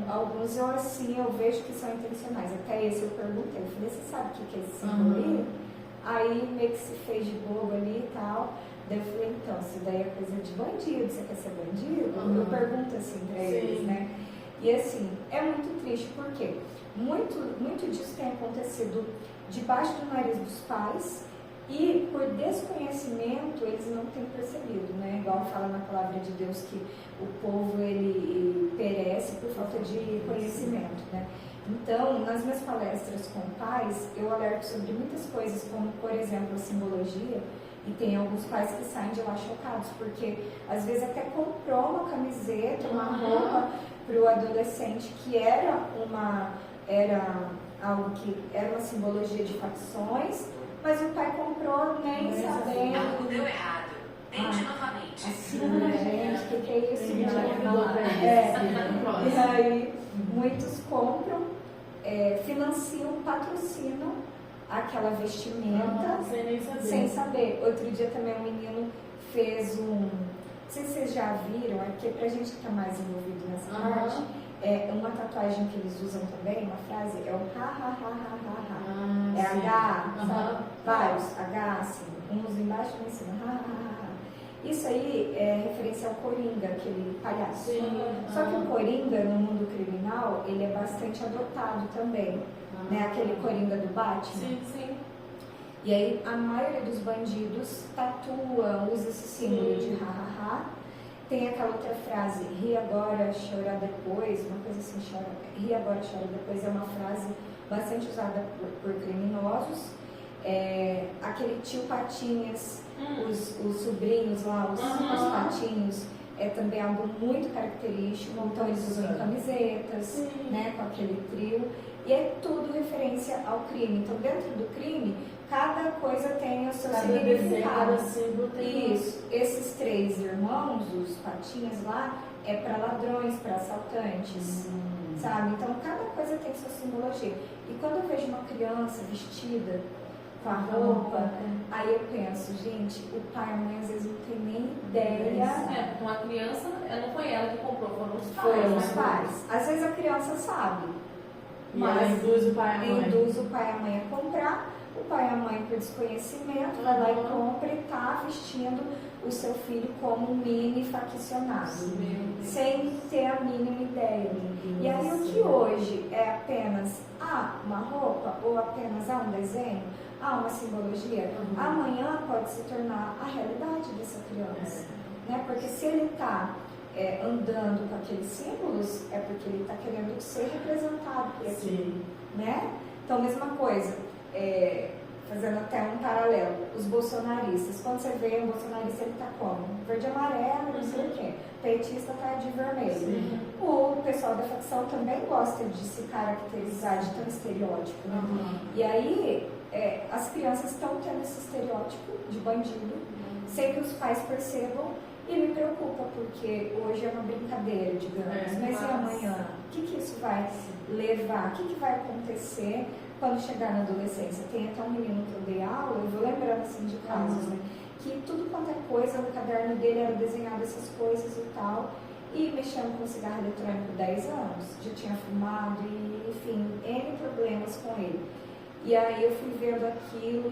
Alguns eu vejo que são intencionais. Até esse eu perguntei, eu falei, você sabe o que é esse símbolo aí? Aí meio que se fez de bobo ali e tal. Daí eu falei, então, isso daí é coisa de bandido, você quer ser bandido? Eu pergunto assim pra eles, né? E assim, é muito triste, porque muito disso tem acontecido debaixo do nariz dos pais e por desconhecimento eles não têm percebido, né? Igual fala na palavra de Deus que o povo ele perece por falta de conhecimento, né? Então, nas minhas palestras com pais, eu alerto sobre muitas coisas, como, por exemplo, a simbologia, e tem alguns pais que saem de lá chocados, porque às vezes até comprou uma camiseta, uma roupa para o adolescente que era algo que era uma simbologia de facções, mas o pai comprou nem sabendo. Algo deu errado. Tente novamente. Assim, gente, o que é isso? E aí, muitos compram, financiam, patrocinam aquela vestimenta sem saber. Outro dia também um menino fez não sei se vocês já viram, é porque pra gente que está mais envolvido nessa parte, uma tatuagem que eles usam também, uma frase, é o ha ha ha ha ha ha. É H, sabe? Vários H, assim, uns embaixo e um em cima, ha ha ha ha. Isso aí é referência ao Coringa, aquele palhaço. Só que o Coringa, no mundo criminal, ele é bastante adotado também. Né? Aquele Coringa do Batman. Sim. E aí a maioria dos bandidos tatua, usa esse símbolo de ha ha ha. Tem aquela outra frase, ri agora, chora depois, uma coisa assim, ri agora, chora depois, é uma frase bastante usada por criminosos. Aquele tio Patinhas, os sobrinhos lá, os patinhos, é também algo muito característico, então eles usam camisetas, né, com aquele trio, e é tudo referência ao crime. Então dentro do crime, cada coisa tem o seu significado. Isso, esses 3 irmãos, os patinhas lá, é para ladrões, para assaltantes, sabe? Então cada coisa tem sua simbologia. E quando eu vejo uma criança vestida com a roupa, aí eu penso, gente, o pai e a mãe às vezes não tem nem ideia. Porque uma criança, não foi ela que comprou, foram os pais. Foram os pais. Às vezes a criança sabe, mas induz o pai e a mãe a comprar. O pai e a mãe, por desconhecimento, vai lá e compra e está vestindo o seu filho como um mini faccionado, sem ter a mínima ideia. E aí o que hoje é apenas uma roupa ou apenas um desenho, uma simbologia, amanhã pode se tornar a realidade dessa criança. Né? Porque se ele está andando com aqueles símbolos, é porque ele está querendo ser representado por aquilo. Né? Então, mesma coisa. Fazendo até um paralelo, os bolsonaristas, quando você vê um bolsonarista, ele está como? Verde e amarelo, não sei o quê. Petista está de vermelho. O pessoal da facção também gosta de se caracterizar de tão estereótipo, né? E aí, as crianças estão tendo esse estereótipo de bandido, sem que os pais percebam, e me preocupa, porque hoje é uma brincadeira, digamos, mas e amanhã? O que isso vai levar? O que vai acontecer quando chegar na adolescência? Tem até um menino que eu dei aula, eu vou lembrando assim de casos, né? Que tudo quanto é coisa, no caderno dele era desenhado essas coisas e tal, e mexendo com cigarro eletrônico 10 anos, já tinha fumado, e enfim, N problemas com ele. E aí eu fui vendo aquilo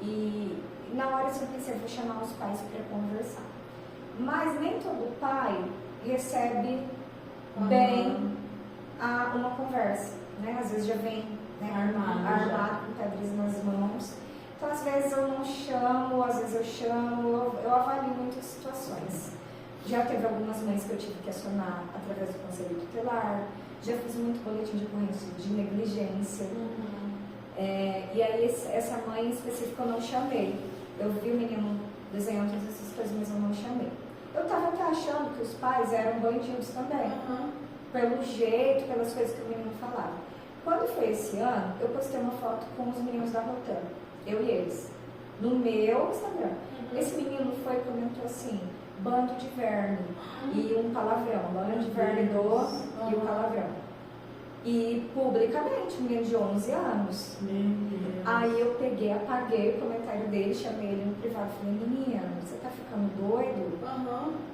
e na hora eu pensei, vou chamar os pais para conversar. Mas nem todo pai recebe bem uma conversa, né? Às vezes já vem armado com pedras nas mãos. Então, às vezes eu não chamo, às vezes eu chamo, eu avalio muitas situações. Já teve algumas mães que eu tive que acionar através do conselho tutelar, já fiz muito boletim de ocorrência de negligência. E aí, essa mãe em específico eu não chamei. Eu vi o menino desenhando todas essas coisas, mas eu não chamei. Eu estava até achando que os pais eram bandidos também, pelo jeito, pelas coisas que o menino falava. Quando foi esse ano, eu postei uma foto com os meninos da Rotan, eu e eles, no meu Instagram. Esse menino foi e comentou assim, bando de verme, e um palavrão, bando de verme e um palavrão. E publicamente, um menino de 11 anos. Aí eu peguei, apaguei o comentário dele, chamei ele no privado e falei, menino, você tá ficando doido?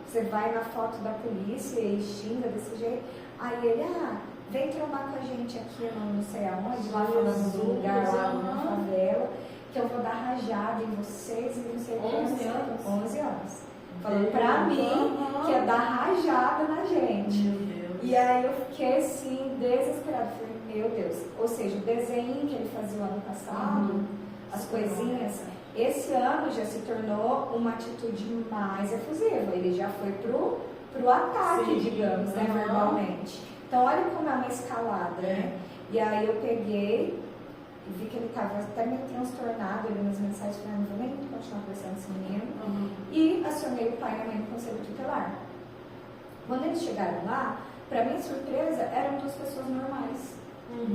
Você vai na foto da polícia e xinga desse jeito? Aí ele, vem trombar com a gente aqui no não sei aonde, lá falando do lugar lá na favela, que eu vou dar rajada em vocês e não sei o que. 11 anos. Falando pra mim que ia dar rajada na gente. E aí eu fiquei assim, desesperada. Falei, meu Deus. Ou seja, o desenho que ele fazia o ano passado, as coisinhas, esse ano já se tornou uma atitude mais efusiva. Ele já foi pro ataque, digamos, né, verbalmente. Então olha como é uma escalada, né? E aí eu peguei e vi que ele estava até meio transtornado ali nas mensagens, falei, não vou nem continuar conversando com esse menino. E acionei o pai e a mãe no conselho tutelar. Quando eles chegaram lá, para minha surpresa, eram 2 pessoas normais.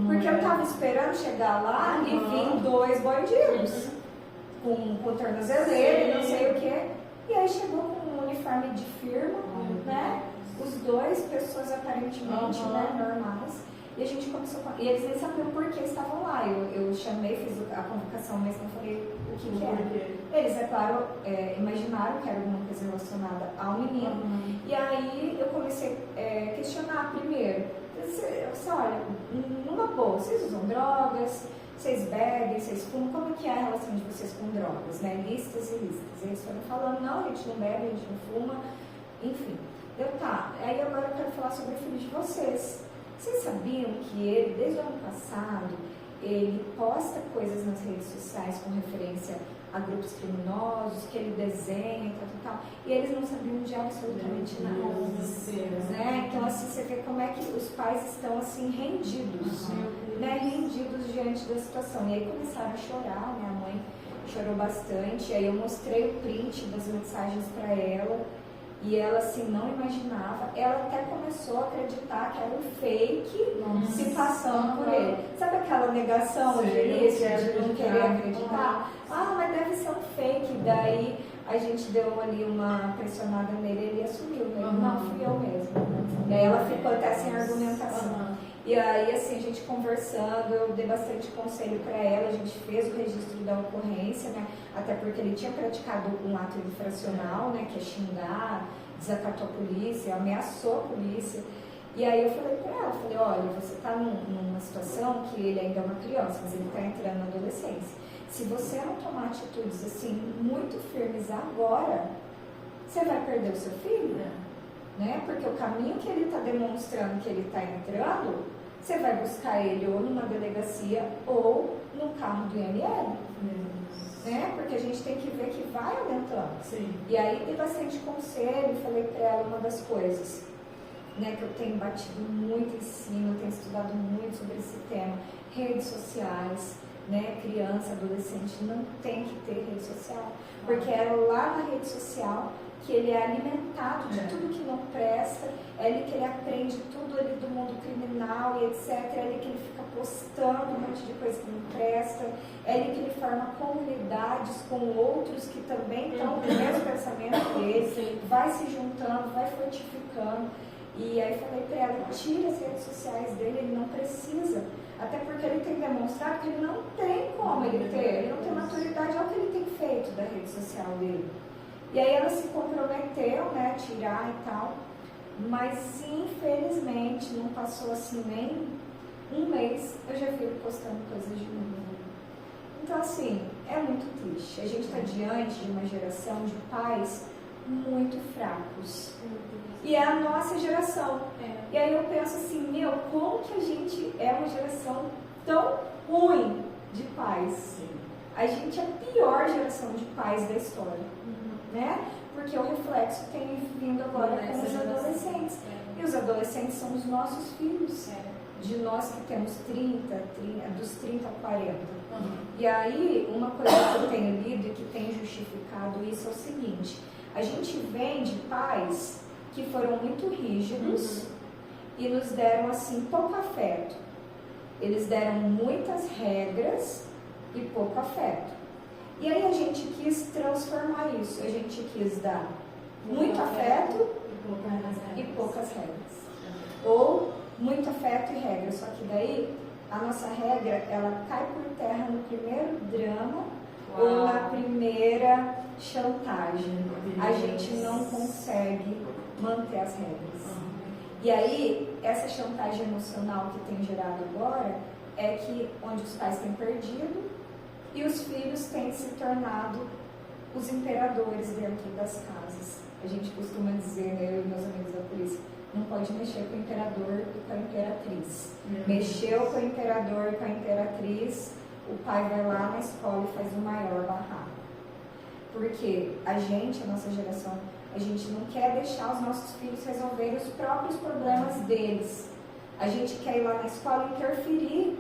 Porque eu estava esperando chegar lá e vir 2 bandidos. Com tornozeleira e não sei o quê. E aí chegou com um uniforme de firma, né? Os 2 pessoas aparentemente normais. E a gente começou com... E eles nem sabiam por que estavam lá. Eu chamei, fiz a convocação mesmo, falei o que era. Eles, é claro, imaginaram que era alguma coisa relacionada ao menino. E aí eu comecei a questionar primeiro. Eu disse, olha, numa boa, vocês usam drogas, vocês bebem, vocês fumam, como que é a relação de vocês com drogas, né? Listas e listas. Eles foram falando, não, a gente não bebe, a gente não fuma, enfim. Aí agora eu quero falar sobre o filho de vocês. Vocês sabiam que ele, desde o ano passado, ele posta coisas nas redes sociais com referência a grupos criminosos, que ele desenha e tal. E eles não sabiam de absolutamente nada. Né? Então, assim, você vê como é que os pais estão, assim, rendidos. Né? Rendidos diante da situação. E aí começaram a chorar, minha mãe chorou bastante. Aí eu mostrei o print das mensagens para ela. E ela, assim, não imaginava. Ela até começou a acreditar que era um fake se passando por ele. Sabe aquela negação de início, de não querer acreditar? Mas deve ser um fake. Daí a gente deu ali uma pressionada nele, ele assumiu. Né? Não, fui eu mesmo. E aí ela ficou até sem argumentação. E aí, assim, a gente conversando, eu dei bastante conselho para ela, a gente fez o registro da ocorrência, né? Até porque ele tinha praticado um ato infracional, né? Que é xingar, desacatou a polícia, ameaçou a polícia. E aí eu falei para ela, olha, você está numa situação que ele ainda é uma criança, mas ele está entrando na adolescência. Se você não tomar atitudes, assim, muito firmes agora, você vai perder o seu filho, né? Porque o caminho que ele está demonstrando que ele está entrando, você vai buscar ele ou numa delegacia ou no carro do IML. Né? Porque a gente tem que ver que vai aumentando. E aí dei bastante conselho, falei para ela uma das coisas, né, que eu tenho batido muito em cima, eu tenho estudado muito sobre esse tema, redes sociais, né, criança, adolescente não tem que ter rede social, porque é lá na rede social que ele é alimentado de tudo que não presta, é ali que ele aprende tudo ali do mundo criminal e etc, é ali que ele fica postando um monte de coisa que não presta, é ali que ele forma comunidades com outros que também estão com o mesmo pensamento dele, vai se juntando, vai fortificando. E aí falei para ela, tira as redes sociais dele, ele não precisa, até porque ele tem demonstrado que ele não tem como ele não tem maturidade, olha o que ele tem feito da rede social dele. E aí ela se comprometeu, né, a tirar e tal, mas infelizmente não passou assim nem um mês, eu já vi ele postando coisas de novo. Então assim, é muito triste, a gente está diante de uma geração de pais muito fracos. E é a nossa geração. E aí eu penso assim, como que a gente é uma geração tão ruim de pais? A gente é a pior geração de pais da história. Né? Porque o reflexo tem vindo agora com os adolescentes. E os adolescentes são os nossos filhos. De nós que temos 30, dos 30 a 40. E aí, uma coisa que eu tenho lido e que tem justificado isso é o seguinte: a gente vem de pais que foram muito rígidos e nos deram assim pouco afeto. Eles deram muitas regras e pouco afeto. E aí a gente quis transformar isso. A gente quis dar muito afeto e poucas regras. Ou muito afeto e regra, só que daí a nossa regra, ela cai por terra no primeiro drama ou na primeira chantagem. A gente não consegue manter as regras. E aí, essa chantagem emocional que tem gerado agora é que onde os pais têm perdido e os filhos têm se tornado os imperadores dentro das casas. A gente costuma dizer, né, eu e meus amigos da polícia, não pode mexer com o imperador e com a imperatriz. Mexeu com o imperador e com a imperatriz, o pai vai lá na escola e faz o maior barraco. Porque a nossa geração, a gente não quer deixar os nossos filhos resolverem os próprios problemas deles. A gente quer ir lá na escola e interferir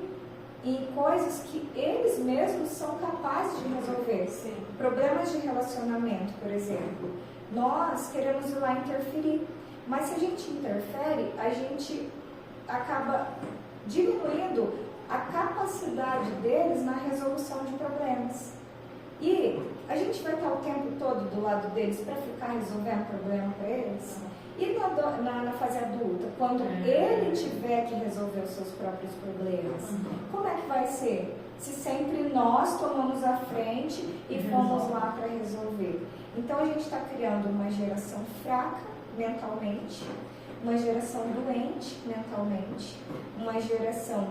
em coisas que eles mesmos são capazes de resolver. Sim. Problemas de relacionamento, por exemplo. Nós queremos ir lá interferir. Mas se a gente interfere, a gente acaba diminuindo a capacidade deles na resolução de problemas. E a gente vai estar o tempo todo do lado deles para ficar resolvendo problema para eles? E na fase adulta, quando ele tiver que resolver os seus próprios problemas, como é que vai ser? Se sempre nós tomamos a frente e fomos lá para resolver. Então a gente está criando uma geração fraca mentalmente, uma geração doente mentalmente, uma geração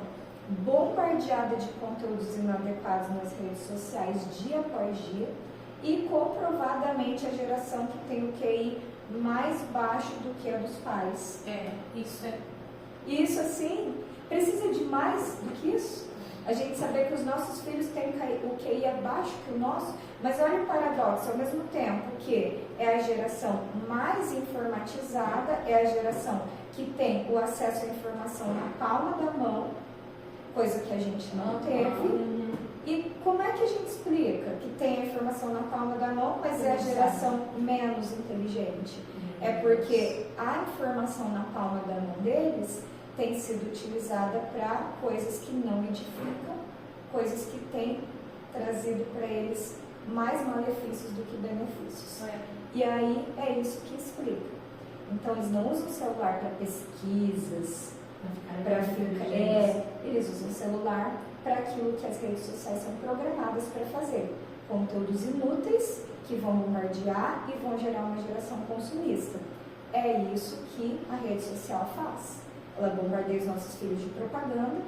bombardeada de conteúdos inadequados nas redes sociais dia após dia e comprovadamente a geração que tem o QI mais baixo do que a dos pais. Isso assim, precisa de mais do que isso? A gente saber que os nossos filhos têm o QI abaixo que o nosso, mas olha o paradoxo, ao mesmo tempo que é a geração mais informatizada, é a geração que tem o acesso à informação na palma da mão, coisa que a gente não teve. E como é que a gente explica que tem a informação na palma da mão, mas é a geração menos inteligente? É porque a informação na palma da mão deles tem sido utilizada para coisas que não edificam, coisas que têm trazido para eles mais malefícios do que benefícios. E aí é isso que explica. Então eles não usam o celular para pesquisas, eles usam o celular para aquilo que as redes sociais são programadas para fazer. Conteúdos inúteis que vão bombardear e vão gerar uma geração consumista. É isso que a rede social faz. Ela bombardeia os nossos filhos de propaganda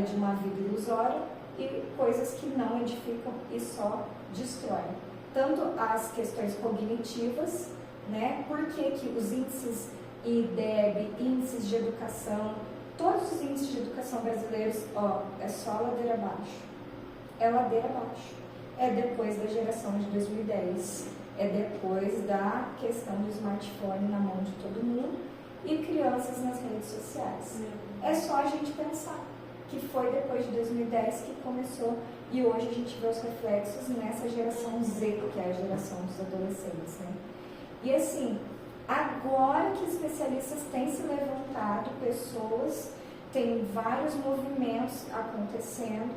de uma vida ilusória e coisas que não edificam e só destroem. Tanto as questões cognitivas, né? Por que os índices IDEB, índices de educação, todos os índices de educação brasileiros, é só ladeira abaixo. É ladeira abaixo. É depois da geração de 2010. É depois da questão do smartphone na mão de todo mundo e crianças nas redes sociais. É só a gente pensar que foi depois de 2010 que começou e hoje a gente vê os reflexos nessa geração Z, que é a geração dos adolescentes, né? E assim, agora que especialistas têm se levantado, pessoas, tem vários movimentos acontecendo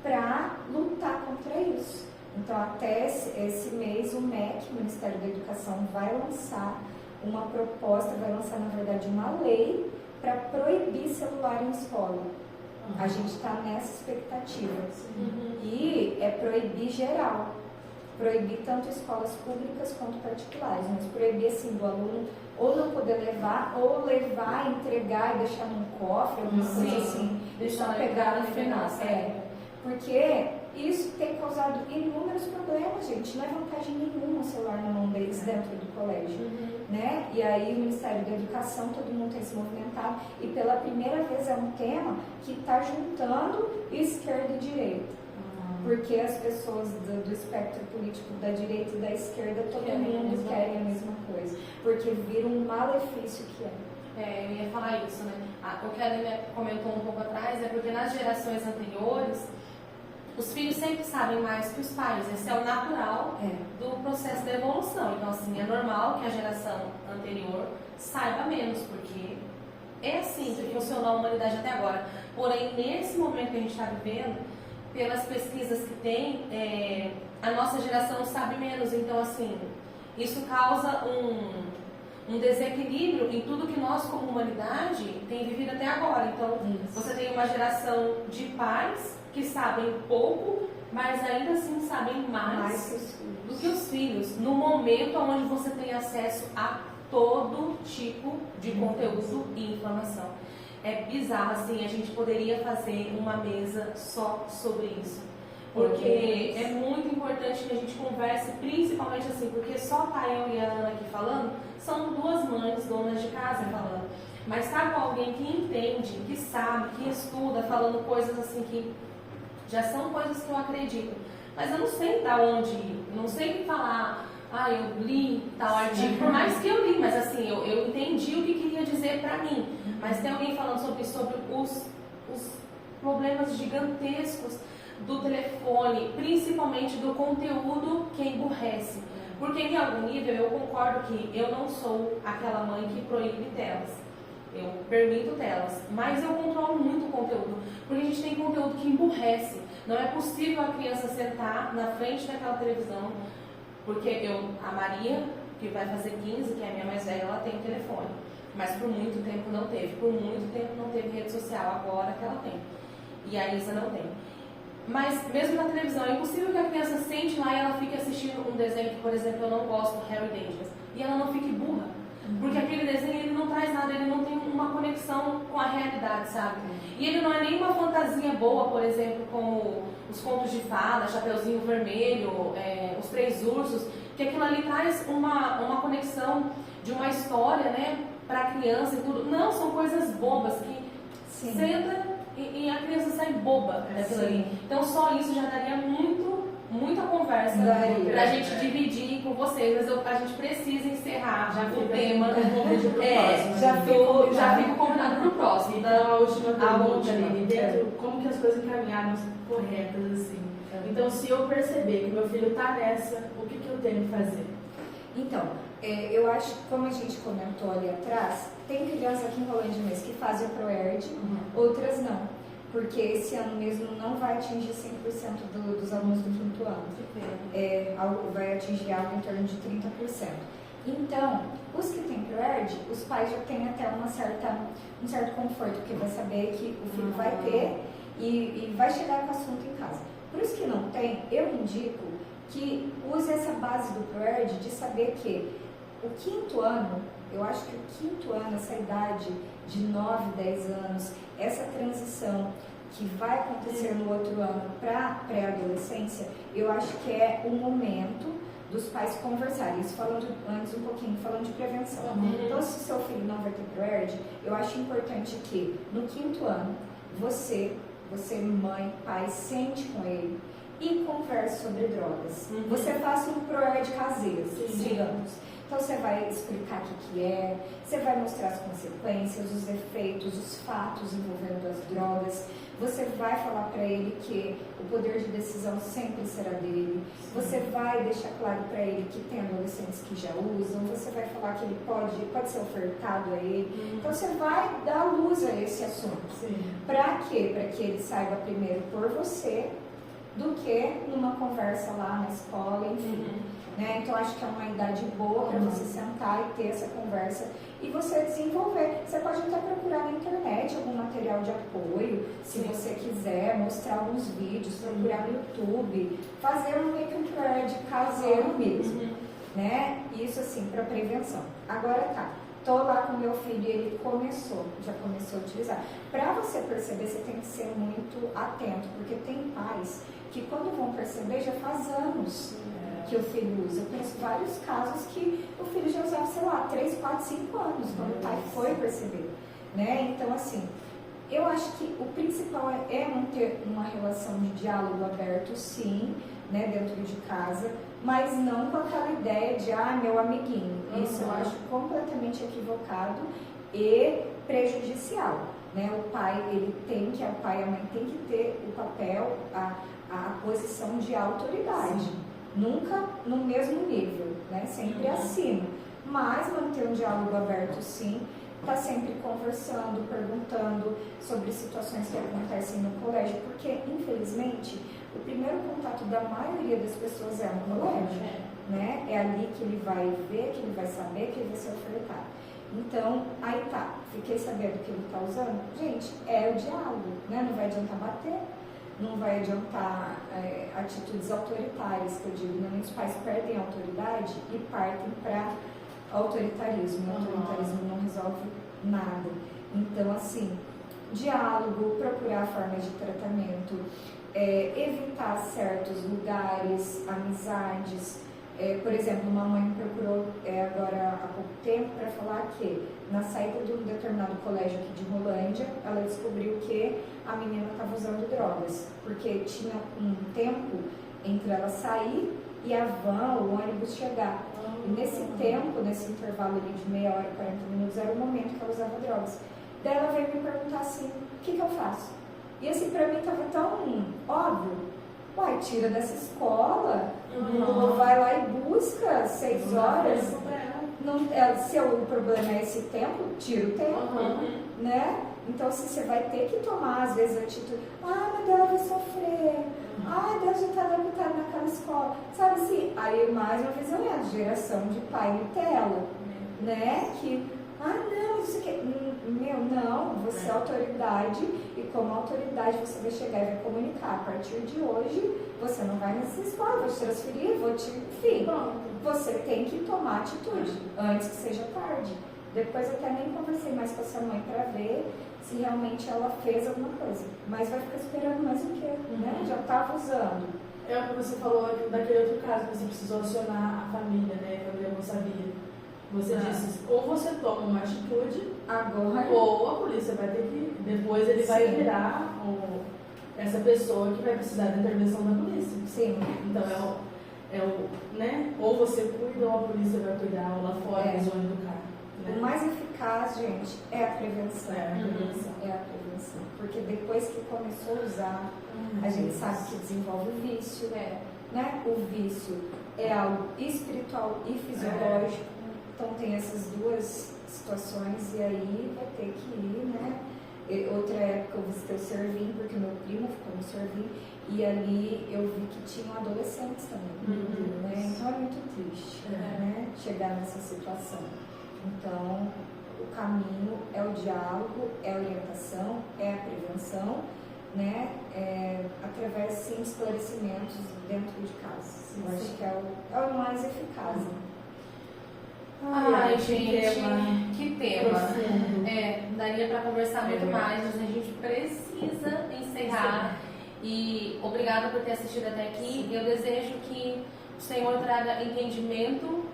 para lutar contra isso. Então, até esse mês, o MEC, o Ministério da Educação, vai lançar uma proposta, vai lançar, na verdade, uma lei para proibir celular em escola. A gente está nessa expectativa. E é proibir geral. Proibir tanto escolas públicas quanto particulares, mas proibir assim do aluno ou não poder levar, ou levar, entregar e deixar num cofre, alguma coisa assim, deixar pegar no final. Porque isso tem causado inúmeros problemas, gente. Não é vantagem nenhuma o celular na mão deles dentro do colégio. Né? E aí o Ministério da Educação, todo mundo tem se movimentado, e pela primeira vez é um tema que está juntando esquerda e direita. Porque as pessoas do espectro político da direita e da esquerda, todo mundo quer a mesma coisa. Porque vira um malefício que é. Eu ia falar isso, né? O que a Aline comentou um pouco atrás é porque nas gerações anteriores, os filhos sempre sabem mais que os pais. Esse é o natural do processo da evolução. Então, assim, é normal que a geração anterior saiba menos, porque é assim que funcionou a humanidade até agora. Porém, nesse momento que a gente está vivendo, pelas pesquisas que a nossa geração sabe menos. Então, assim, isso causa um desequilíbrio em tudo que nós, como humanidade, tem vivido até agora. Então, você tem uma geração de pais que sabem pouco, mas ainda assim sabem mais do que os filhos, no momento onde você tem acesso a todo tipo de conteúdo e informação. É bizarro, assim, a gente poderia fazer uma mesa só sobre isso. Porque é muito importante que a gente converse, principalmente assim, porque só tá eu e a Ana aqui falando, são duas mães, donas de casa falando. Mas tá com alguém que entende, que sabe, que estuda, falando coisas assim que já são coisas que eu acredito. Mas eu não sei da onde ir, não sei falar, eu li tal artigo, por mais que eu li, mas assim, eu entendi o que queria dizer pra mim. Mas tem alguém falando sobre os problemas gigantescos do telefone, principalmente do conteúdo que emburrece. Porque em algum nível eu concordo que eu não sou aquela mãe que proíbe telas. Eu permito telas, mas eu controlo muito o conteúdo, porque a gente tem conteúdo que emburrece. Não é possível a criança sentar na frente daquela televisão, porque a Maria, que vai fazer 15, que é a minha mais velha, ela tem um telefone, mas por muito tempo não teve. Por muito tempo não teve rede social, agora que ela tem. E a Isa não tem. Mas mesmo na televisão, é impossível que a criança sente lá e ela fique assistindo um desenho que, por exemplo, eu não gosto, Harry Dangerous, e ela não fique burra. Porque aquele desenho, ele não traz nada, ele não tem uma conexão com a realidade, sabe? E ele não é nem uma fantasia boa, por exemplo, como os contos de fada, Chapeuzinho Vermelho, Os Três Ursos, que aquilo ali traz uma conexão de uma história, né, para a criança e tudo. Não, são coisas bobas que senta e a criança sai boba daquilo ali. Então só isso já daria muita conversa pra gente dividir com vocês, mas a gente precisa encerrar o tema. Já fico combinado pro próximo. Então a última pergunta, como que as coisas encaminharam corretas assim? Então se eu perceber que meu filho tá nessa, o que eu tenho que fazer? Então, eu acho que como a gente comentou ali atrás, tem crianças aqui em Rolândia mesmo que fazem o ProErd, outras não. Porque esse ano mesmo não vai atingir 100% dos alunos do quinto ano. Vai atingir algo em torno de 30%. Então, os que têm ProErd, os pais já têm até um certo conforto, porque vai saber que o filho vai ter e vai chegar com o assunto em casa. Para os que não têm, eu indico que use essa base do ProErd de saber que o quinto ano, eu acho que o quinto ano, essa idade de 9, 10 anos, essa transição que vai acontecer no outro ano para pré-adolescência, eu acho que é o momento dos pais conversarem. Isso falando antes um pouquinho, falando de prevenção. Então, se seu filho não vai ter ProErd, eu acho importante que no quinto ano, você mãe, pai, sente com ele e converse sobre drogas. Você faça um ProErd caseiro, digamos. Então você vai explicar o que é, você vai mostrar as consequências, os efeitos, os fatos envolvendo as drogas. Você vai falar para ele que o poder de decisão sempre será dele. Você vai deixar claro para ele que tem adolescentes que já usam. Você vai falar que ele pode ser ofertado a ele. Então você vai dar luz a esse assunto. Para quê? Para que ele saiba primeiro por você do que numa conversa lá na escola, enfim. Né? Então acho que é uma idade boa para você sentar e ter essa conversa e você desenvolver. Você pode até procurar na internet algum material de apoio, se você quiser, mostrar alguns vídeos, procurar no YouTube, fazer meio que um ProErd caseiro mesmo, né? Isso assim, para prevenção. Agora tô lá com meu filho e ele já começou a utilizar. Para você perceber, você tem que ser muito atento, porque tem pais que quando vão perceber já faz anos que o filho usa. Eu conheço vários casos que o filho já usava, sei lá, 3, 4, 5 anos, quando o pai foi perceber, né? Então, assim, eu acho que o principal é manter uma relação de diálogo aberto, sim, né, dentro de casa, mas não com aquela ideia de, meu amiguinho. Isso eu acho completamente equivocado e prejudicial, né? O pai, o pai e a mãe tem que ter o papel, a posição de autoridade. Nunca no mesmo nível, né? Sempre acima, mas manter um diálogo aberto, sim, está sempre conversando, perguntando sobre situações que acontecem no colégio, porque infelizmente o primeiro contato da maioria das pessoas é no colégio, né? É ali que ele vai ver, que ele vai saber, que ele vai ser ofertado. Então, aí tá, fiquei sabendo que ele está usando. Gente, é o diálogo, né? Não vai adiantar bater, não vai adiantar atitudes autoritárias, que eu digo, né? Muitos pais perdem a autoridade e partem para autoritarismo. O autoritarismo não resolve nada. Então, assim, diálogo, procurar formas de tratamento, evitar certos lugares, amizades. Por exemplo, uma mãe me procurou agora há pouco tempo para falar que na saída de um determinado colégio aqui de Rolândia, ela descobriu que a menina estava usando drogas, porque tinha um tempo entre ela sair e a van, o ônibus chegar. E nesse tempo, nesse intervalo ali de meia hora, 40 minutos, era o momento que ela usava drogas. Daí ela veio me perguntar assim, o que eu faço? E assim, pra mim estava tão óbvio. Uai, tira dessa escola, vai lá e busca 6 horas. Não, se o problema é esse tempo, tira o tempo, né? Então, assim, você vai ter que tomar, às vezes, a atitude. Ah, mas ela vai sofrer. Ah, Deus já está dando que naquela escola. Sabe assim? Aí, mais uma vez, é a geração de pai Nutella, né? Que, não, isso aqui. Não, você é autoridade e como autoridade você vai chegar e vai comunicar. A partir de hoje, você não vai nessa escola, vou te transferir, enfim, você tem que tomar atitude antes que seja tarde. Depois eu até nem conversei mais com essa mãe para ver se realmente ela fez alguma coisa. Mas vai ficar esperando mais o quê? Né? Já estava usando. É o que você falou daquele outro caso, que você precisou acionar a família, né? A família não sabia. Você disse, ou você toma uma atitude, agora, ou a polícia vai ter que. Depois ele vai virar essa pessoa que vai precisar da intervenção da polícia. Sim. Então né? Ou você cuida, ou a polícia vai cuidar, ou lá fora, na zona do carro. Né? O mais eficaz, gente, é a prevenção. É a prevenção. É a prevenção. Porque depois que começou a usar, a gente sabe que desenvolve o vício, né? O vício é algo espiritual e fisiológico. Então tem essas duas situações e aí vai ter que ir, né? Outra época eu visitei o Servim, porque meu primo ficou no Servim, e ali eu vi que tinham adolescentes também, né? Então é muito triste, né? Chegar nessa situação. Então, o caminho é o diálogo, é a orientação, é a prevenção, né? Através, sim, de esclarecimentos dentro de casa. Eu acho que é o mais eficaz. Ai, gente, que tema. Profundo. Daria para conversar muito mais, mas a gente precisa encerrar. E obrigada por ter assistido até aqui. Eu desejo que o Senhor traga entendimento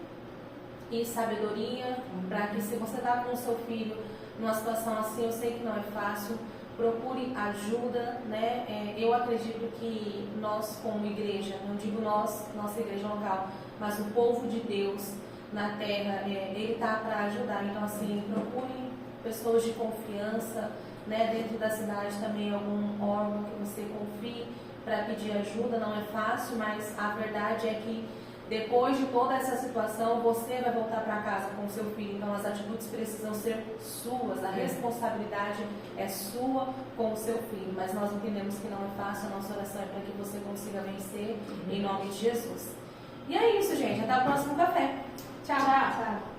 e sabedoria para que, se você está com o seu filho numa situação assim, eu sei que não é fácil, procure ajuda, né? Eu acredito que nós, como igreja, não digo nós, nossa igreja local, mas o povo de Deus na terra, ele está para ajudar. Então, assim, procure pessoas de confiança, né? Dentro da cidade também algum órgão que você confie para pedir ajuda. Não é fácil, mas a verdade é que depois de toda essa situação, você vai voltar para casa com o seu filho. Então, as atitudes precisam ser suas, a responsabilidade é sua com o seu filho. Mas nós entendemos que não é fácil. A nossa oração é para que você consiga vencer, em nome de Jesus. E é isso, gente. Até o próximo café. Tchau. Tchau.